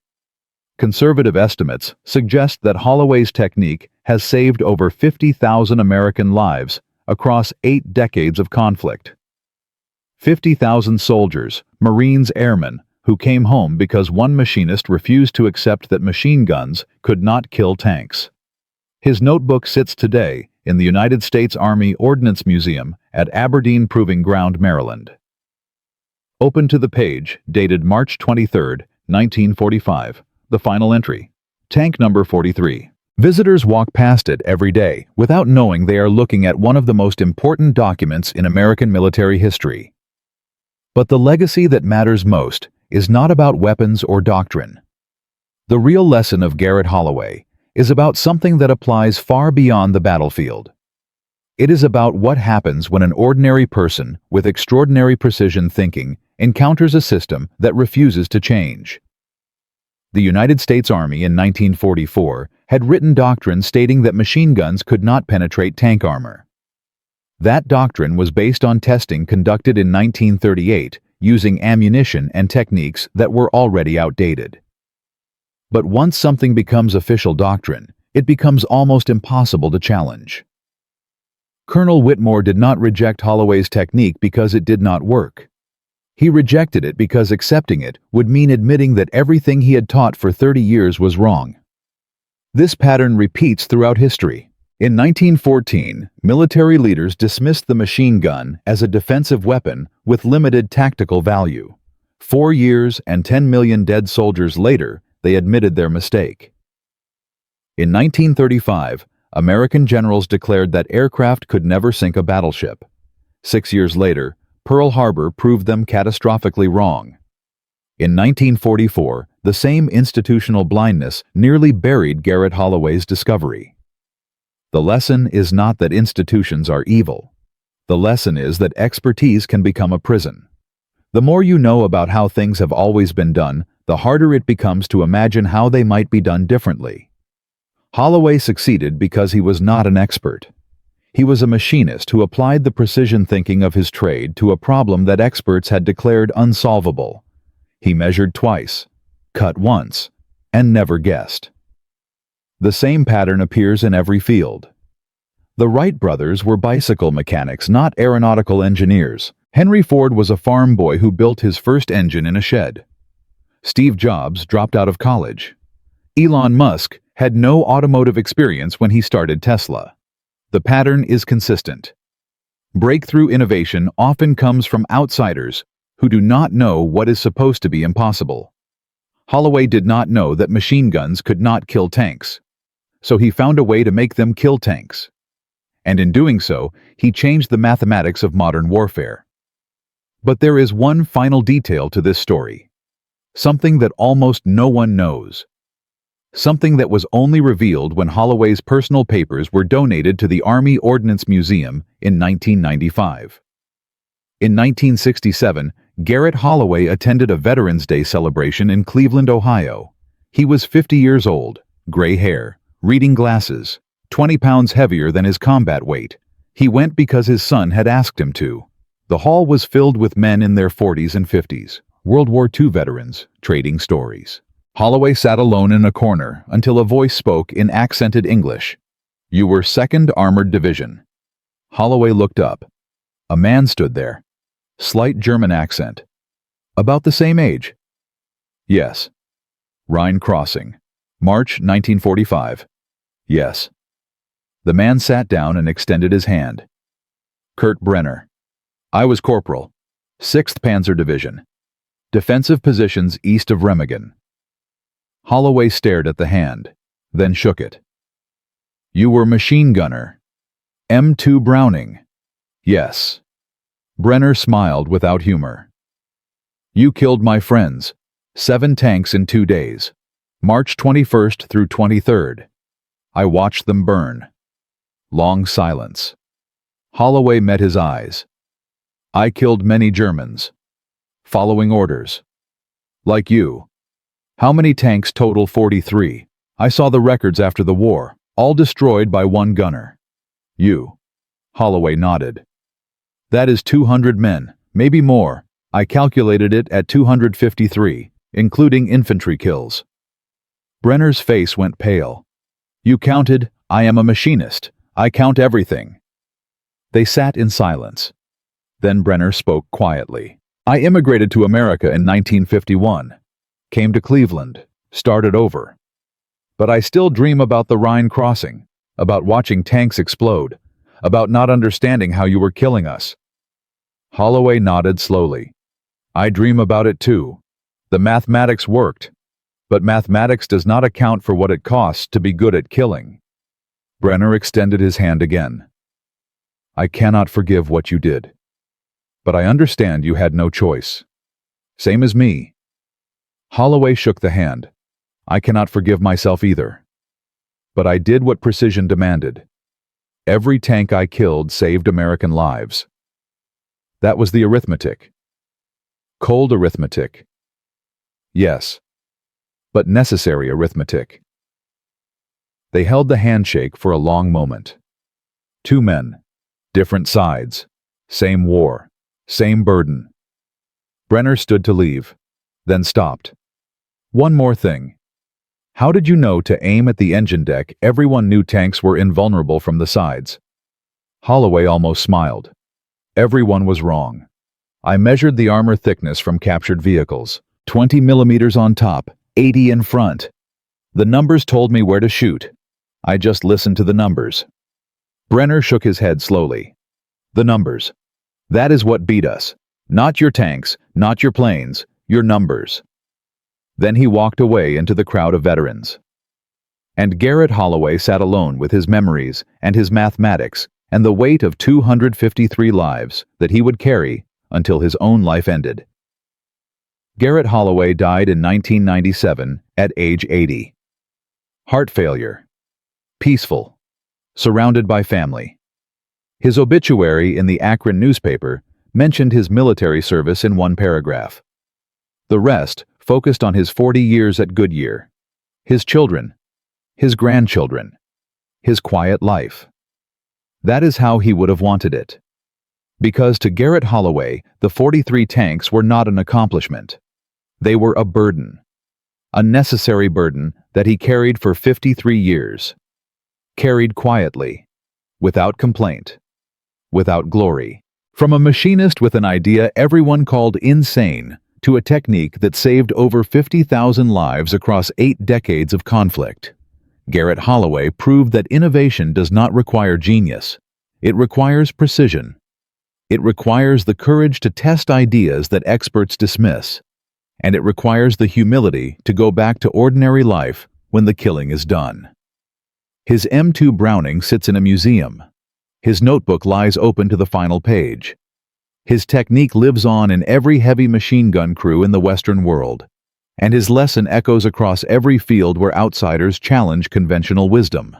Conservative estimates suggest that Holloway's technique has saved over 50,000 American lives across 8 decades of conflict. 50,000 soldiers, Marines, airmen, who came home because one machinist refused to accept that machine guns could not kill tanks. His notebook sits today in the United States Army Ordnance Museum at Aberdeen Proving Ground, Maryland. Open to the page, dated March 23, 1945, the final entry. Tank number 43. Visitors walk past it every day without knowing they are looking at one of the most important documents in American military history. But the legacy that matters most is not about weapons or doctrine. The real lesson of Garrett Holloway is about something that applies far beyond the battlefield. It is about what happens when an ordinary person with extraordinary precision thinking encounters a system that refuses to change. The United States Army in 1944 had written doctrine stating that machine guns could not penetrate tank armor. That doctrine was based on testing conducted in 1938 using ammunition and techniques that were already outdated. But once something becomes official doctrine, it becomes almost impossible to challenge. Colonel Whitmore did not reject Holloway's technique because it did not work. He rejected it because accepting it would mean admitting that everything he had taught for 30 years was wrong. This pattern repeats throughout history. In 1914, military leaders dismissed the machine gun as a defensive weapon with limited tactical value. 4 years and 10 million dead soldiers later, they admitted their mistake. In 1935, American generals declared that aircraft could never sink a battleship. 6 years later, Pearl Harbor proved them catastrophically wrong. In 1944, the same institutional blindness nearly buried Garrett Holloway's discovery. The lesson is not that institutions are evil. The lesson is that expertise can become a prison. The more you know about how things have always been done, the harder it becomes to imagine how they might be done differently. Holloway succeeded because he was not an expert. He was a machinist who applied the precision thinking of his trade to a problem that experts had declared unsolvable. He measured twice, cut once, and never guessed. The same pattern appears in every field. The Wright brothers were bicycle mechanics, not aeronautical engineers. Henry Ford was a farm boy who built his first engine in a shed. Steve Jobs dropped out of college. Elon Musk had no automotive experience when he started Tesla. The pattern is consistent. Breakthrough innovation often comes from outsiders who do not know what is supposed to be impossible. Holloway did not know that machine guns could not kill tanks, so he found a way to make them kill tanks. And in doing so, he changed the mathematics of modern warfare. But there is one final detail to this story. Something that almost no one knows. Something that was only revealed when Holloway's personal papers were donated to the Army Ordnance Museum in 1995. In 1967, Garrett Holloway attended a Veterans Day celebration in Cleveland, Ohio. He was 50 years old, gray hair, reading glasses, 20 pounds heavier than his combat weight. He went because his son had asked him to. The hall was filled with men in their 40s and 50s, World War II veterans, trading stories. Holloway sat alone in a corner until a voice spoke in accented English. "You were 2nd Armored Division." Holloway looked up. A man stood there. Slight German accent. "About the same age?" "Yes." "Rhine Crossing. March 1945. "Yes." The man sat down and extended his hand. "Kurt Brenner. I was corporal. 6th Panzer Division. Defensive positions east of Remagen." Holloway stared at the hand, then shook it. You were machine gunner. M2 Browning. Yes. Brenner smiled without humor. You killed my friends. 7 tanks in 2 days. March 21st through 23rd. I watched them burn. Long silence. Holloway met his eyes. I killed many Germans. Following orders. Like you. How many tanks total? 43. I saw the records after the war, all destroyed by one gunner. You. Holloway nodded. That is 200 men, maybe more. I calculated it at 253, including infantry kills. Brenner's face went pale. You counted, I am a machinist. I count everything. They sat in silence. Then Brenner spoke quietly. I immigrated to America in 1951. Came to Cleveland, started over. But I still dream about the Rhine crossing, about watching tanks explode, about not understanding how you were killing us. Holloway nodded slowly. I dream about it too. The mathematics worked. But mathematics does not account for what it costs to be good at killing. Brenner extended his hand again. I cannot forgive what you did. But I understand you had no choice. Same as me. Holloway shook the hand. I cannot forgive myself either. But I did what precision demanded. Every tank I killed saved American lives. That was the arithmetic. Cold arithmetic. Yes. But necessary arithmetic. They held the handshake for a long moment. 2 men, different sides, same war, same burden. Brenner stood to leave, then stopped. One more thing. How did you know to aim at the engine deck? Everyone knew tanks were invulnerable from the sides. Holloway almost smiled. Everyone was wrong. I measured the armor thickness from captured vehicles, 20 millimeters on top, 80 in front. The numbers told me where to shoot. I just listened to the numbers. Brenner shook his head slowly. The numbers. That is what beat us. Not your tanks, not your planes, your numbers. Then he walked away into the crowd of veterans. And Garrett Holloway sat alone with his memories and his mathematics and the weight of 253 lives that he would carry until his own life ended. Garrett Holloway died in 1997 at age 80. Heart failure. Peaceful. Surrounded by family. His obituary in the Akron newspaper mentioned his military service in one paragraph. The rest focused on his 40 years at Goodyear, his children, his grandchildren, his quiet life. That is how he would have wanted it. Because to Garrett Holloway, the 43 tanks were not an accomplishment. They were a burden. A necessary burden that he carried for 53 years. Carried quietly, without complaint, without glory. From a machinist with an idea everyone called insane to a technique that saved over 50,000 lives across 8 decades of conflict, Garrett Holloway proved that innovation does not require genius. It requires precision. It requires the courage to test ideas that experts dismiss. And it requires the humility to go back to ordinary life when the killing is done. His M2 Browning sits in a museum. His notebook lies open to the final page. His technique lives on in every heavy machine gun crew in the Western world, and his lesson echoes across every field where outsiders challenge conventional wisdom.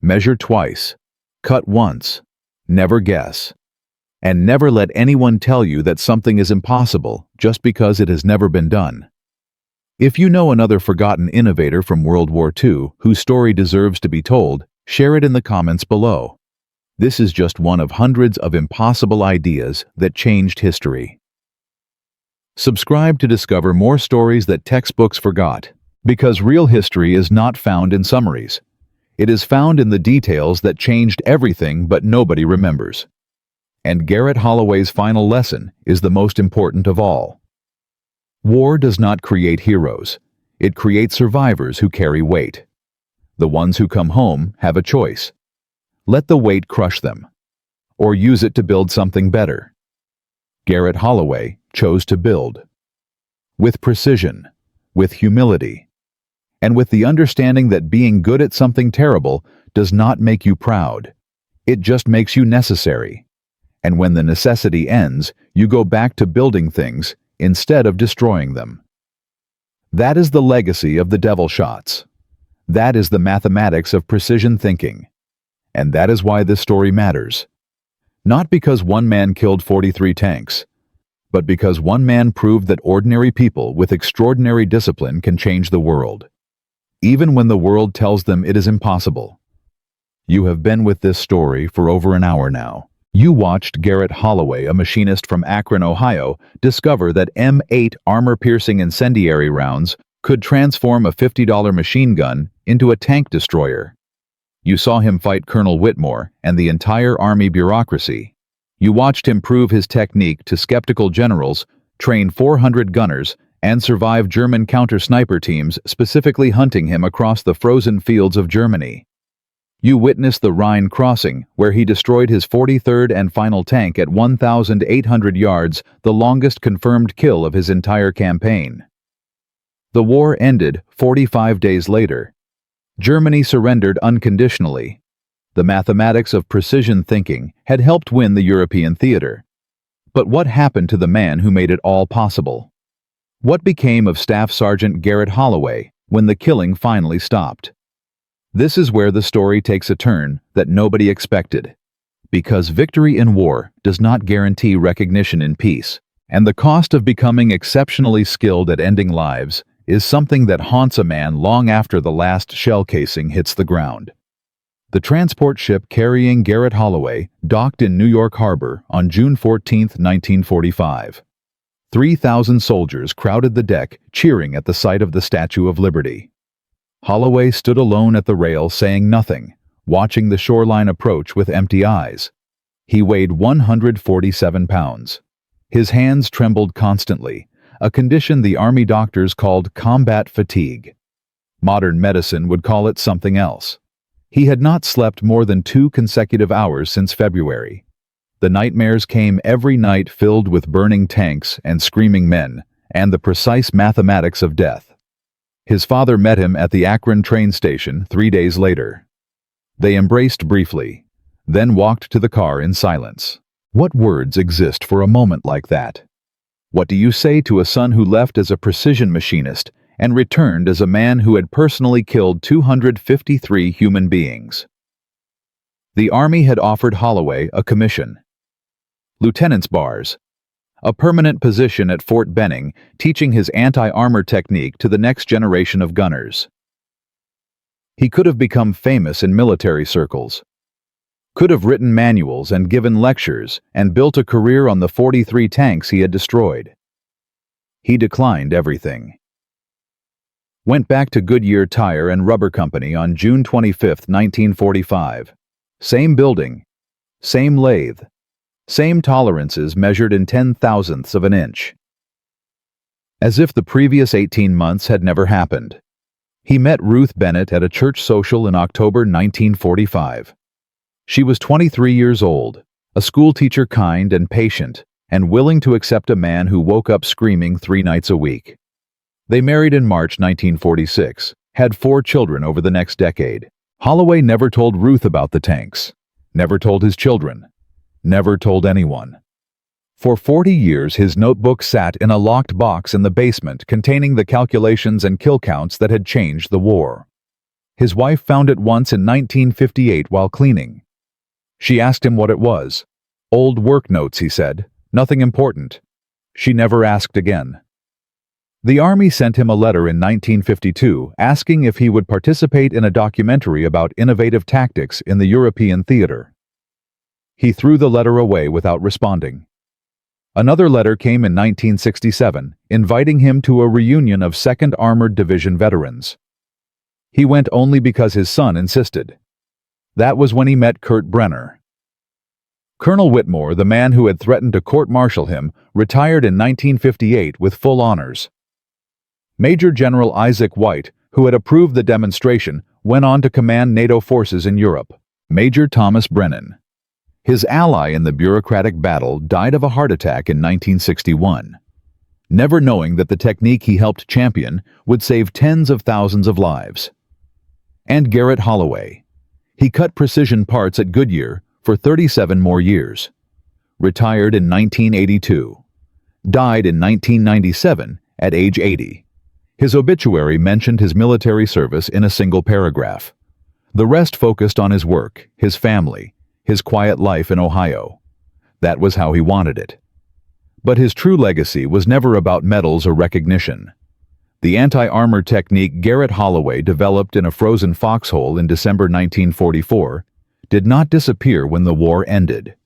Measure twice, cut once, never guess, and never let anyone tell you that something is impossible just because it has never been done. If you know another forgotten innovator from World War II whose story deserves to be told, share it in the comments below. This is just one of hundreds of impossible ideas that changed history. Subscribe to discover more stories that textbooks forgot, because real history is not found in summaries. It is found in the details that changed everything but nobody remembers. And Garrett Holloway's final lesson is the most important of all. War does not create heroes. It creates survivors who carry weight. The ones who come home have a choice. Let the weight crush them, or use it to build something better. Garrett Holloway chose to build. With precision, with humility, and with the understanding that being good at something terrible does not make you proud. It just makes you necessary. And when the necessity ends, you go back to building things instead of destroying them. That is the legacy of the devil shots. That is the mathematics of precision thinking. And that is why this story matters. Not because one man killed 43 tanks, but because one man proved that ordinary people with extraordinary discipline can change the world, even when the world tells them it is impossible. You have been with this story for over an hour now. You watched Garrett Holloway, a machinist from Akron, Ohio, discover that M8 armor-piercing incendiary rounds could transform a $50 machine gun into a tank destroyer. You saw him fight Colonel Whitmore and the entire Army bureaucracy. You watched him prove his technique to skeptical generals, train 400 gunners, and survive German counter-sniper teams specifically hunting him across the frozen fields of Germany. You witnessed the Rhine crossing, where he destroyed his 43rd and final tank at 1,800 yards, the longest confirmed kill of his entire campaign. The war ended 45 days later. Germany surrendered unconditionally. The mathematics of precision thinking had helped win the European theater. But what happened to the man who made it all possible? What became of Staff Sergeant Garrett Holloway when the killing finally stopped? This is where the story takes a turn that nobody expected. Because victory in war does not guarantee recognition in peace, and the cost of becoming exceptionally skilled at ending lives is something that haunts a man long after the last shell casing hits the ground. The transport ship carrying Garrett Holloway docked in New York Harbor on June 14, 1945. 3,000 soldiers crowded the deck, cheering at the sight of the Statue of Liberty. Holloway stood alone at the rail, saying nothing, watching the shoreline approach with empty eyes. He weighed 147 pounds. His hands trembled constantly, a condition the Army doctors called combat fatigue. Modern medicine would call it something else. He had not slept more than 2 consecutive hours since February. The nightmares came every night, filled with burning tanks and screaming men, and the precise mathematics of death. His father met him at the Akron train station 3 days later. They embraced briefly, then walked to the car in silence. What words exist for a moment like that? What do you say to a son who left as a precision machinist and returned as a man who had personally killed 253 human beings? The Army had offered Holloway a commission. Lieutenant's bars, a permanent position at Fort Benning, teaching his anti-armor technique to the next generation of gunners. He could have become famous in military circles, could have written manuals and given lectures and built a career on the 43 tanks he had destroyed. He declined everything. Went back to Goodyear Tire and Rubber Company on June 25, 1945. Same building, same lathe, same tolerances measured in 10,000ths of an inch. As if the previous 18 months had never happened. He met Ruth Bennett at a church social in October 1945. She was 23 years old, a schoolteacher, kind and patient, and willing to accept a man who woke up screaming 3 nights a week. They married in March 1946, had 4 children over the next decade. Holloway never told Ruth about the tanks, never told his children, never told anyone. For 40 years, his notebook sat in a locked box in the basement containing the calculations and kill counts that had changed the war. His wife found it once in 1958 while cleaning. She asked him what it was. Old work notes, he said. Nothing important. She never asked again. The Army sent him a letter in 1952 asking if he would participate in a documentary about innovative tactics in the European theater. He threw the letter away without responding. Another letter came in 1967, inviting him to a reunion of 2nd Armored Division veterans. He went only because his son insisted. That was when he met Kurt Brenner. Colonel Whitmore, the man who had threatened to court-martial him, retired in 1958 with full honors. Major General Isaac White, who had approved the demonstration, went on to command NATO forces in Europe. Major Thomas Brennan, his ally in the bureaucratic battle, died of a heart attack in 1961. never knowing that the technique he helped champion would save tens of thousands of lives. And Garrett Holloway. He cut precision parts at Goodyear for 37 more years. Retired in 1982. Died in 1997 at age 80. His obituary mentioned his military service in a single paragraph. The rest focused on his work, his family, his quiet life in Ohio. That was how he wanted it. But his true legacy was never about medals or recognition. The anti-armor technique Garrett Holloway developed in a frozen foxhole in December 1944 did not disappear when the war ended.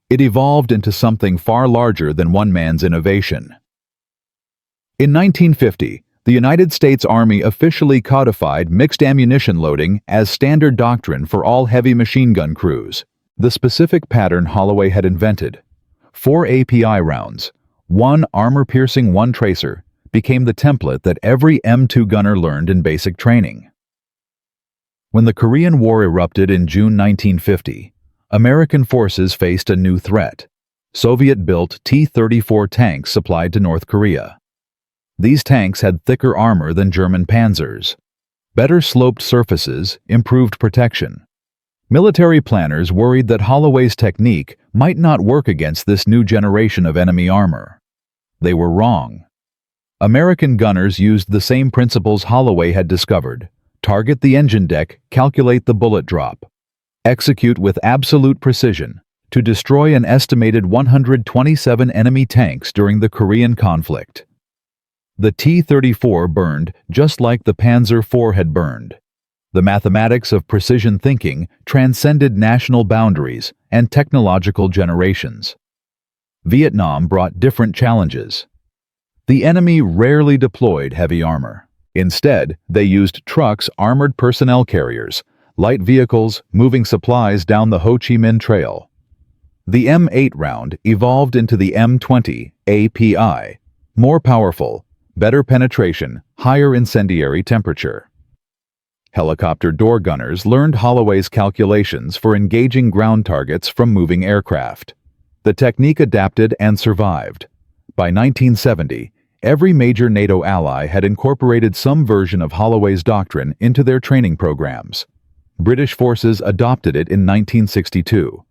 It evolved into something far larger than one man's innovation. In 1950, the United States Army officially codified mixed ammunition loading as standard doctrine for all heavy machine gun crews. The specific pattern Holloway had invented, 4 API rounds, 1 armor-piercing 1 tracer, became the template that every M2 gunner learned in basic training. When the Korean War erupted in June 1950, American forces faced a new threat: Soviet-built T-34 tanks supplied to North Korea. These tanks had thicker armor than German panzers, better sloped surfaces, improved protection. Military planners worried that Holloway's technique might not work against this new generation of enemy armor. They were wrong. American gunners used the same principles Holloway had discovered: target the engine deck, calculate the bullet drop, execute with absolute precision to destroy an estimated 127 enemy tanks during the Korean conflict. The T-34 burned just like the Panzer IV had burned. The mathematics of precision thinking transcended national boundaries and technological generations. Vietnam brought different challenges. The enemy rarely deployed heavy armor. Instead, they used trucks, armored personnel carriers, light vehicles moving supplies down the Ho Chi Minh Trail. The M8 round evolved into the M20 API, more powerful, better penetration, higher incendiary temperature. Helicopter door gunners learned Holloway's calculations for engaging ground targets from moving aircraft. The technique adapted and survived. By 1970, every major NATO ally had incorporated some version of Holloway's doctrine into their training programs. British forces adopted it in 1962.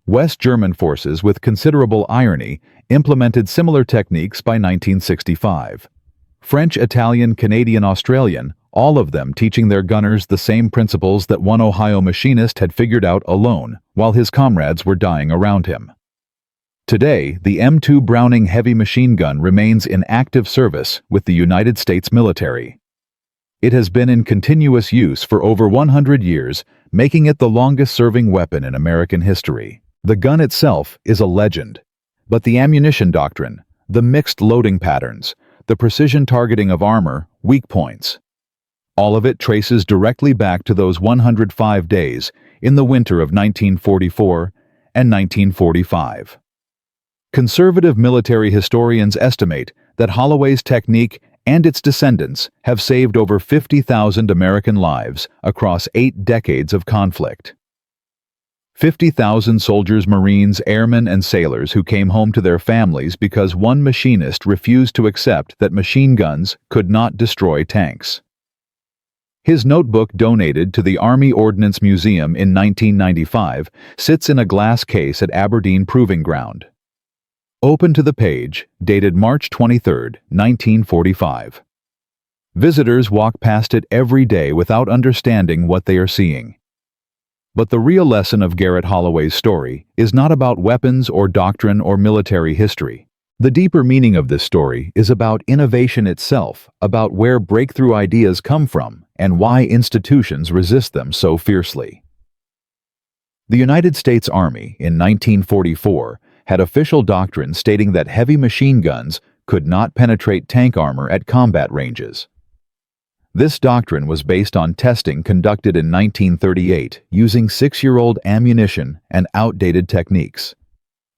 West German forces, with considerable irony, implemented similar techniques by 1965. French, Italian, Canadian, Australian, all of them teaching their gunners the same principles that one Ohio machinist had figured out alone while his comrades were dying around him. Today, the M2 Browning heavy machine gun remains in active service with the United States military. It has been in continuous use for over 100 years, making it the longest-serving weapon in American history. The gun itself is a legend, but the ammunition doctrine, the mixed loading patterns, the precision targeting of armor, weak points, all of it traces directly back to those 105 days in the winter of 1944 and 1945. Conservative military historians estimate that Holloway's technique and its descendants have saved over 50,000 American lives across 8 decades of conflict. 50,000 soldiers, Marines, airmen, and sailors who came home to their families because one machinist refused to accept that machine guns could not destroy tanks. His notebook, donated to the Army Ordnance Museum in 1995, sits in a glass case at Aberdeen Proving Ground. Open to the page, dated March 23, 1945. Visitors walk past it every day without understanding what they are seeing. But the real lesson of Garrett Holloway's story is not about weapons or doctrine or military history. The deeper meaning of this story is about innovation itself, about where breakthrough ideas come from, and why institutions resist them so fiercely. The United States Army, in 1944, had official doctrine stating that heavy machine guns could not penetrate tank armor at combat ranges. This doctrine was based on testing conducted in 1938 using 6-year-old ammunition and outdated techniques.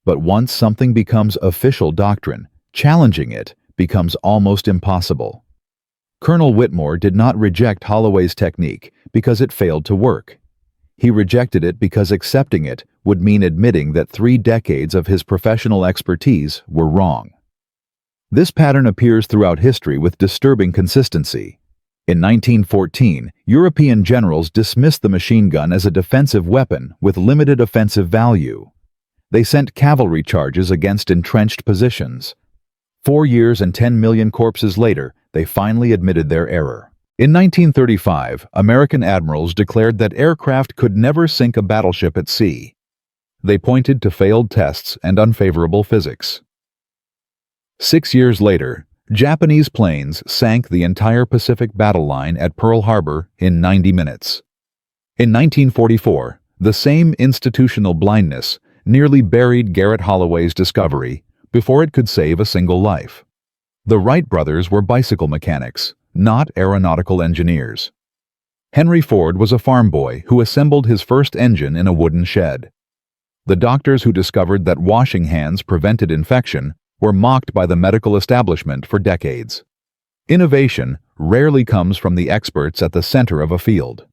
But once something becomes official doctrine, challenging it becomes almost impossible. Colonel Whitmore did not reject Holloway's technique because it failed to work. He rejected it because accepting it would mean admitting that 3 decades of his professional expertise were wrong. This pattern appears throughout history with disturbing consistency. In 1914, European generals dismissed the machine gun as a defensive weapon with limited offensive value. They sent cavalry charges against entrenched positions. 4 years and 10 million corpses later, they finally admitted their error. In 1935, American admirals declared that aircraft could never sink a battleship at sea. They pointed to failed tests and unfavorable physics. 6 years later, Japanese planes sank the entire Pacific battle line at Pearl Harbor in 90 minutes. In 1944, the same institutional blindness nearly buried Garrett Holloway's discovery before it could save a single life. The Wright brothers were bicycle mechanics, not aeronautical engineers. Henry Ford was a farm boy who assembled his first engine in a wooden shed. The doctors who discovered that washing hands prevented infection were mocked by the medical establishment for decades. Innovation rarely comes from the experts at the center of a field.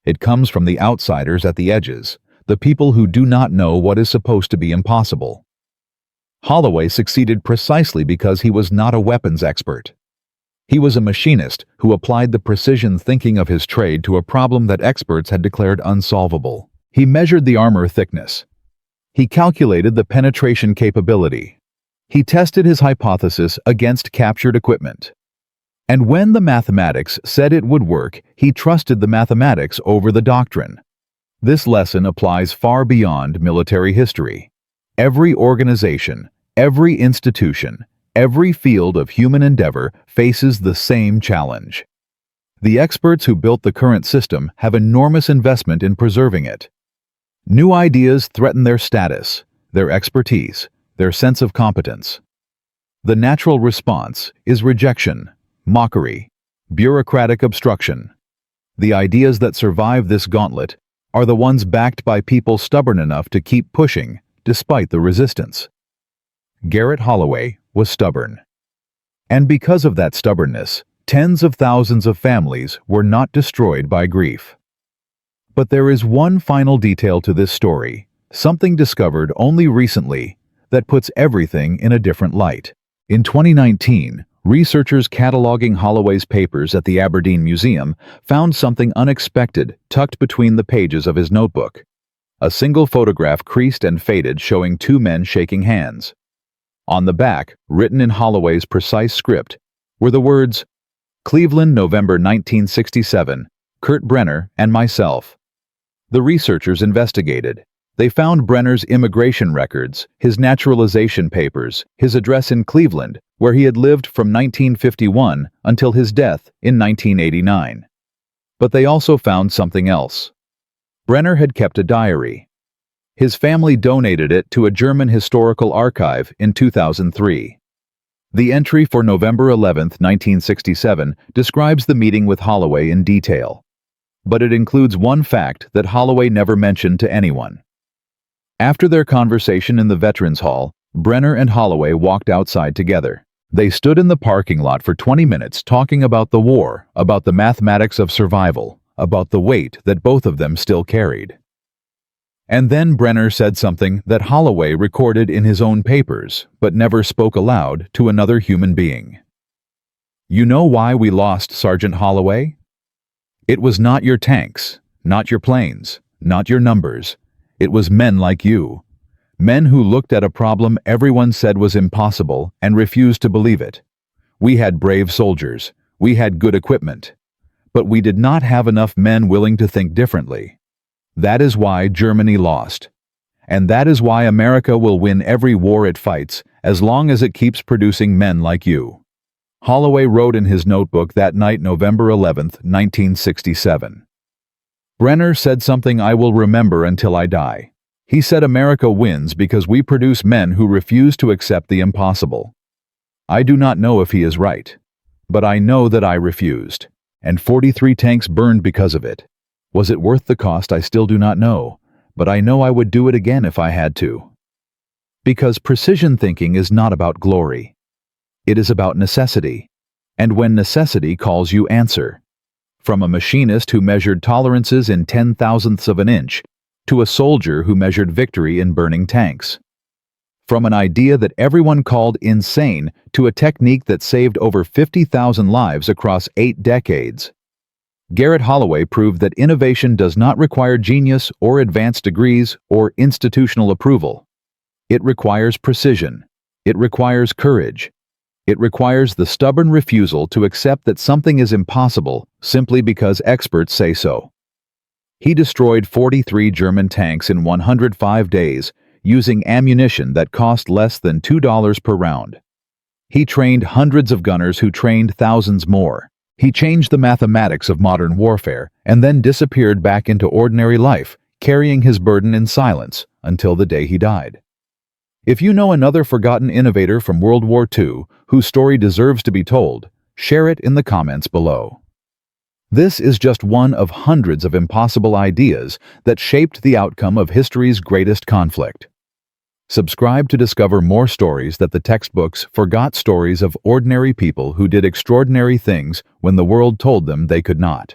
It comes from the outsiders at the edges, the people who do not know what is supposed to be impossible. Holloway succeeded precisely because he was not a weapons expert. He was a machinist who applied the precision thinking of his trade to a problem that experts had declared unsolvable. He measured the armor thickness. He calculated the penetration capability. He tested his hypothesis against captured equipment. And when the mathematics said it would work, he trusted the mathematics over the doctrine. This lesson applies far beyond military history. Every organization, every institution, every field of human endeavor faces the same challenge. The experts who built the current system have enormous investment in preserving it. New ideas threaten their status, their expertise, their sense of competence. The natural response is rejection, mockery, bureaucratic obstruction. The ideas that survive this gauntlet are the ones backed by people stubborn enough to keep pushing despite the resistance. Garrett Holloway was stubborn. And because of that stubbornness, tens of thousands of families were not destroyed by grief. But there is one final detail to this story, something discovered only recently that puts everything in a different light. In 2019, researchers cataloging Holloway's papers at the Aberdeen Museum found something unexpected tucked between the pages of his notebook. A single photograph creased and faded showing two men shaking hands. On the back, written in Holloway's precise script, were the words, "Cleveland, November 1967, Kurt Brenner and myself." The researchers investigated. They found Brenner's immigration records, his naturalization papers, his address in Cleveland, where he had lived from 1951 until his death in 1989. But they also found something else. Brenner had kept a diary. His family donated it to a German historical archive in 2003. The entry for November 11, 1967, describes the meeting with Holloway in detail. But it includes one fact that Holloway never mentioned to anyone. After their conversation in the Veterans Hall, Brenner and Holloway walked outside together. They stood in the parking lot for 20 minutes talking about the war, about the mathematics of survival, about the weight that both of them still carried. And then Brenner said something that Holloway recorded in his own papers, but never spoke aloud to another human being. "You know why we lost, Sergeant Holloway? It was not your tanks, not your planes, not your numbers. It was men like you. Men who looked at a problem everyone said was impossible and refused to believe it. We had brave soldiers. We had good equipment. But we did not have enough men willing to think differently. That is why Germany lost. And that is why America will win every war it fights as long as it keeps producing men like you." Holloway wrote in his notebook that night, November 11, 1967. Brenner said something I will remember until I die. He said America wins because we produce men who refuse to accept the impossible. I do not know if he is right, but I know that I refused, and 43 tanks burned because of it. Was it worth the cost? I still do not know, but I know I would do it again if I had to. Because precision thinking is not about glory. It is about necessity, and when necessity calls you, answer. From a machinist who measured tolerances in 10,000ths of an inch to a soldier who measured victory in burning tanks. From an idea that everyone called insane to a technique that saved over 50,000 lives across 8 decades. Garrett Holloway proved that innovation does not require genius or advanced degrees or institutional approval. It requires precision. It requires courage. It requires the stubborn refusal to accept that something is impossible simply because experts say so. He destroyed 43 German tanks in 105 days using ammunition that cost less than $2 per round. He trained hundreds of gunners who trained thousands more. He changed the mathematics of modern warfare and then disappeared back into ordinary life, carrying his burden in silence until the day he died. If you know another forgotten innovator from World War II whose story deserves to be told, share it in the comments below. This is just one of hundreds of impossible ideas that shaped the outcome of history's greatest conflict. Subscribe to discover more stories that the textbooks forgot, stories of ordinary people who did extraordinary things when the world told them they could not.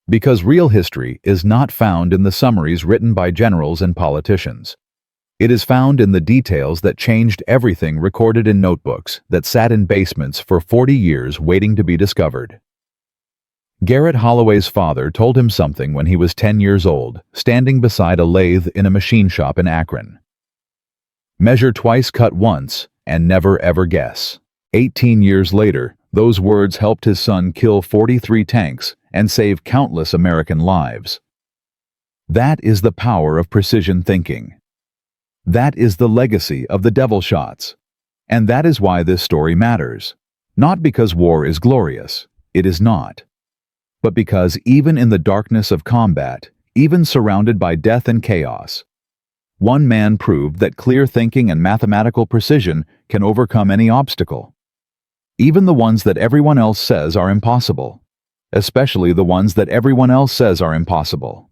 Because real history is not found in the summaries written by generals and politicians. It is found in the details that changed everything, recorded in notebooks that sat in basements for 40 years waiting to be discovered. Garrett Holloway's father told him something when he was 10 years old, standing beside a lathe in a machine shop in Akron. Measure twice, cut once, and never ever guess. 18 years later, those words helped his son kill 43 tanks and save countless American lives. That is the power of precision thinking. That is the legacy of the devil shots. And that is why this story matters. Not because war is glorious. It is not. But because even in the darkness of combat, even surrounded by death and chaos, one man proved that clear thinking and mathematical precision can overcome any obstacle. Even the ones that everyone else says are impossible. Especially the ones that everyone else says are impossible.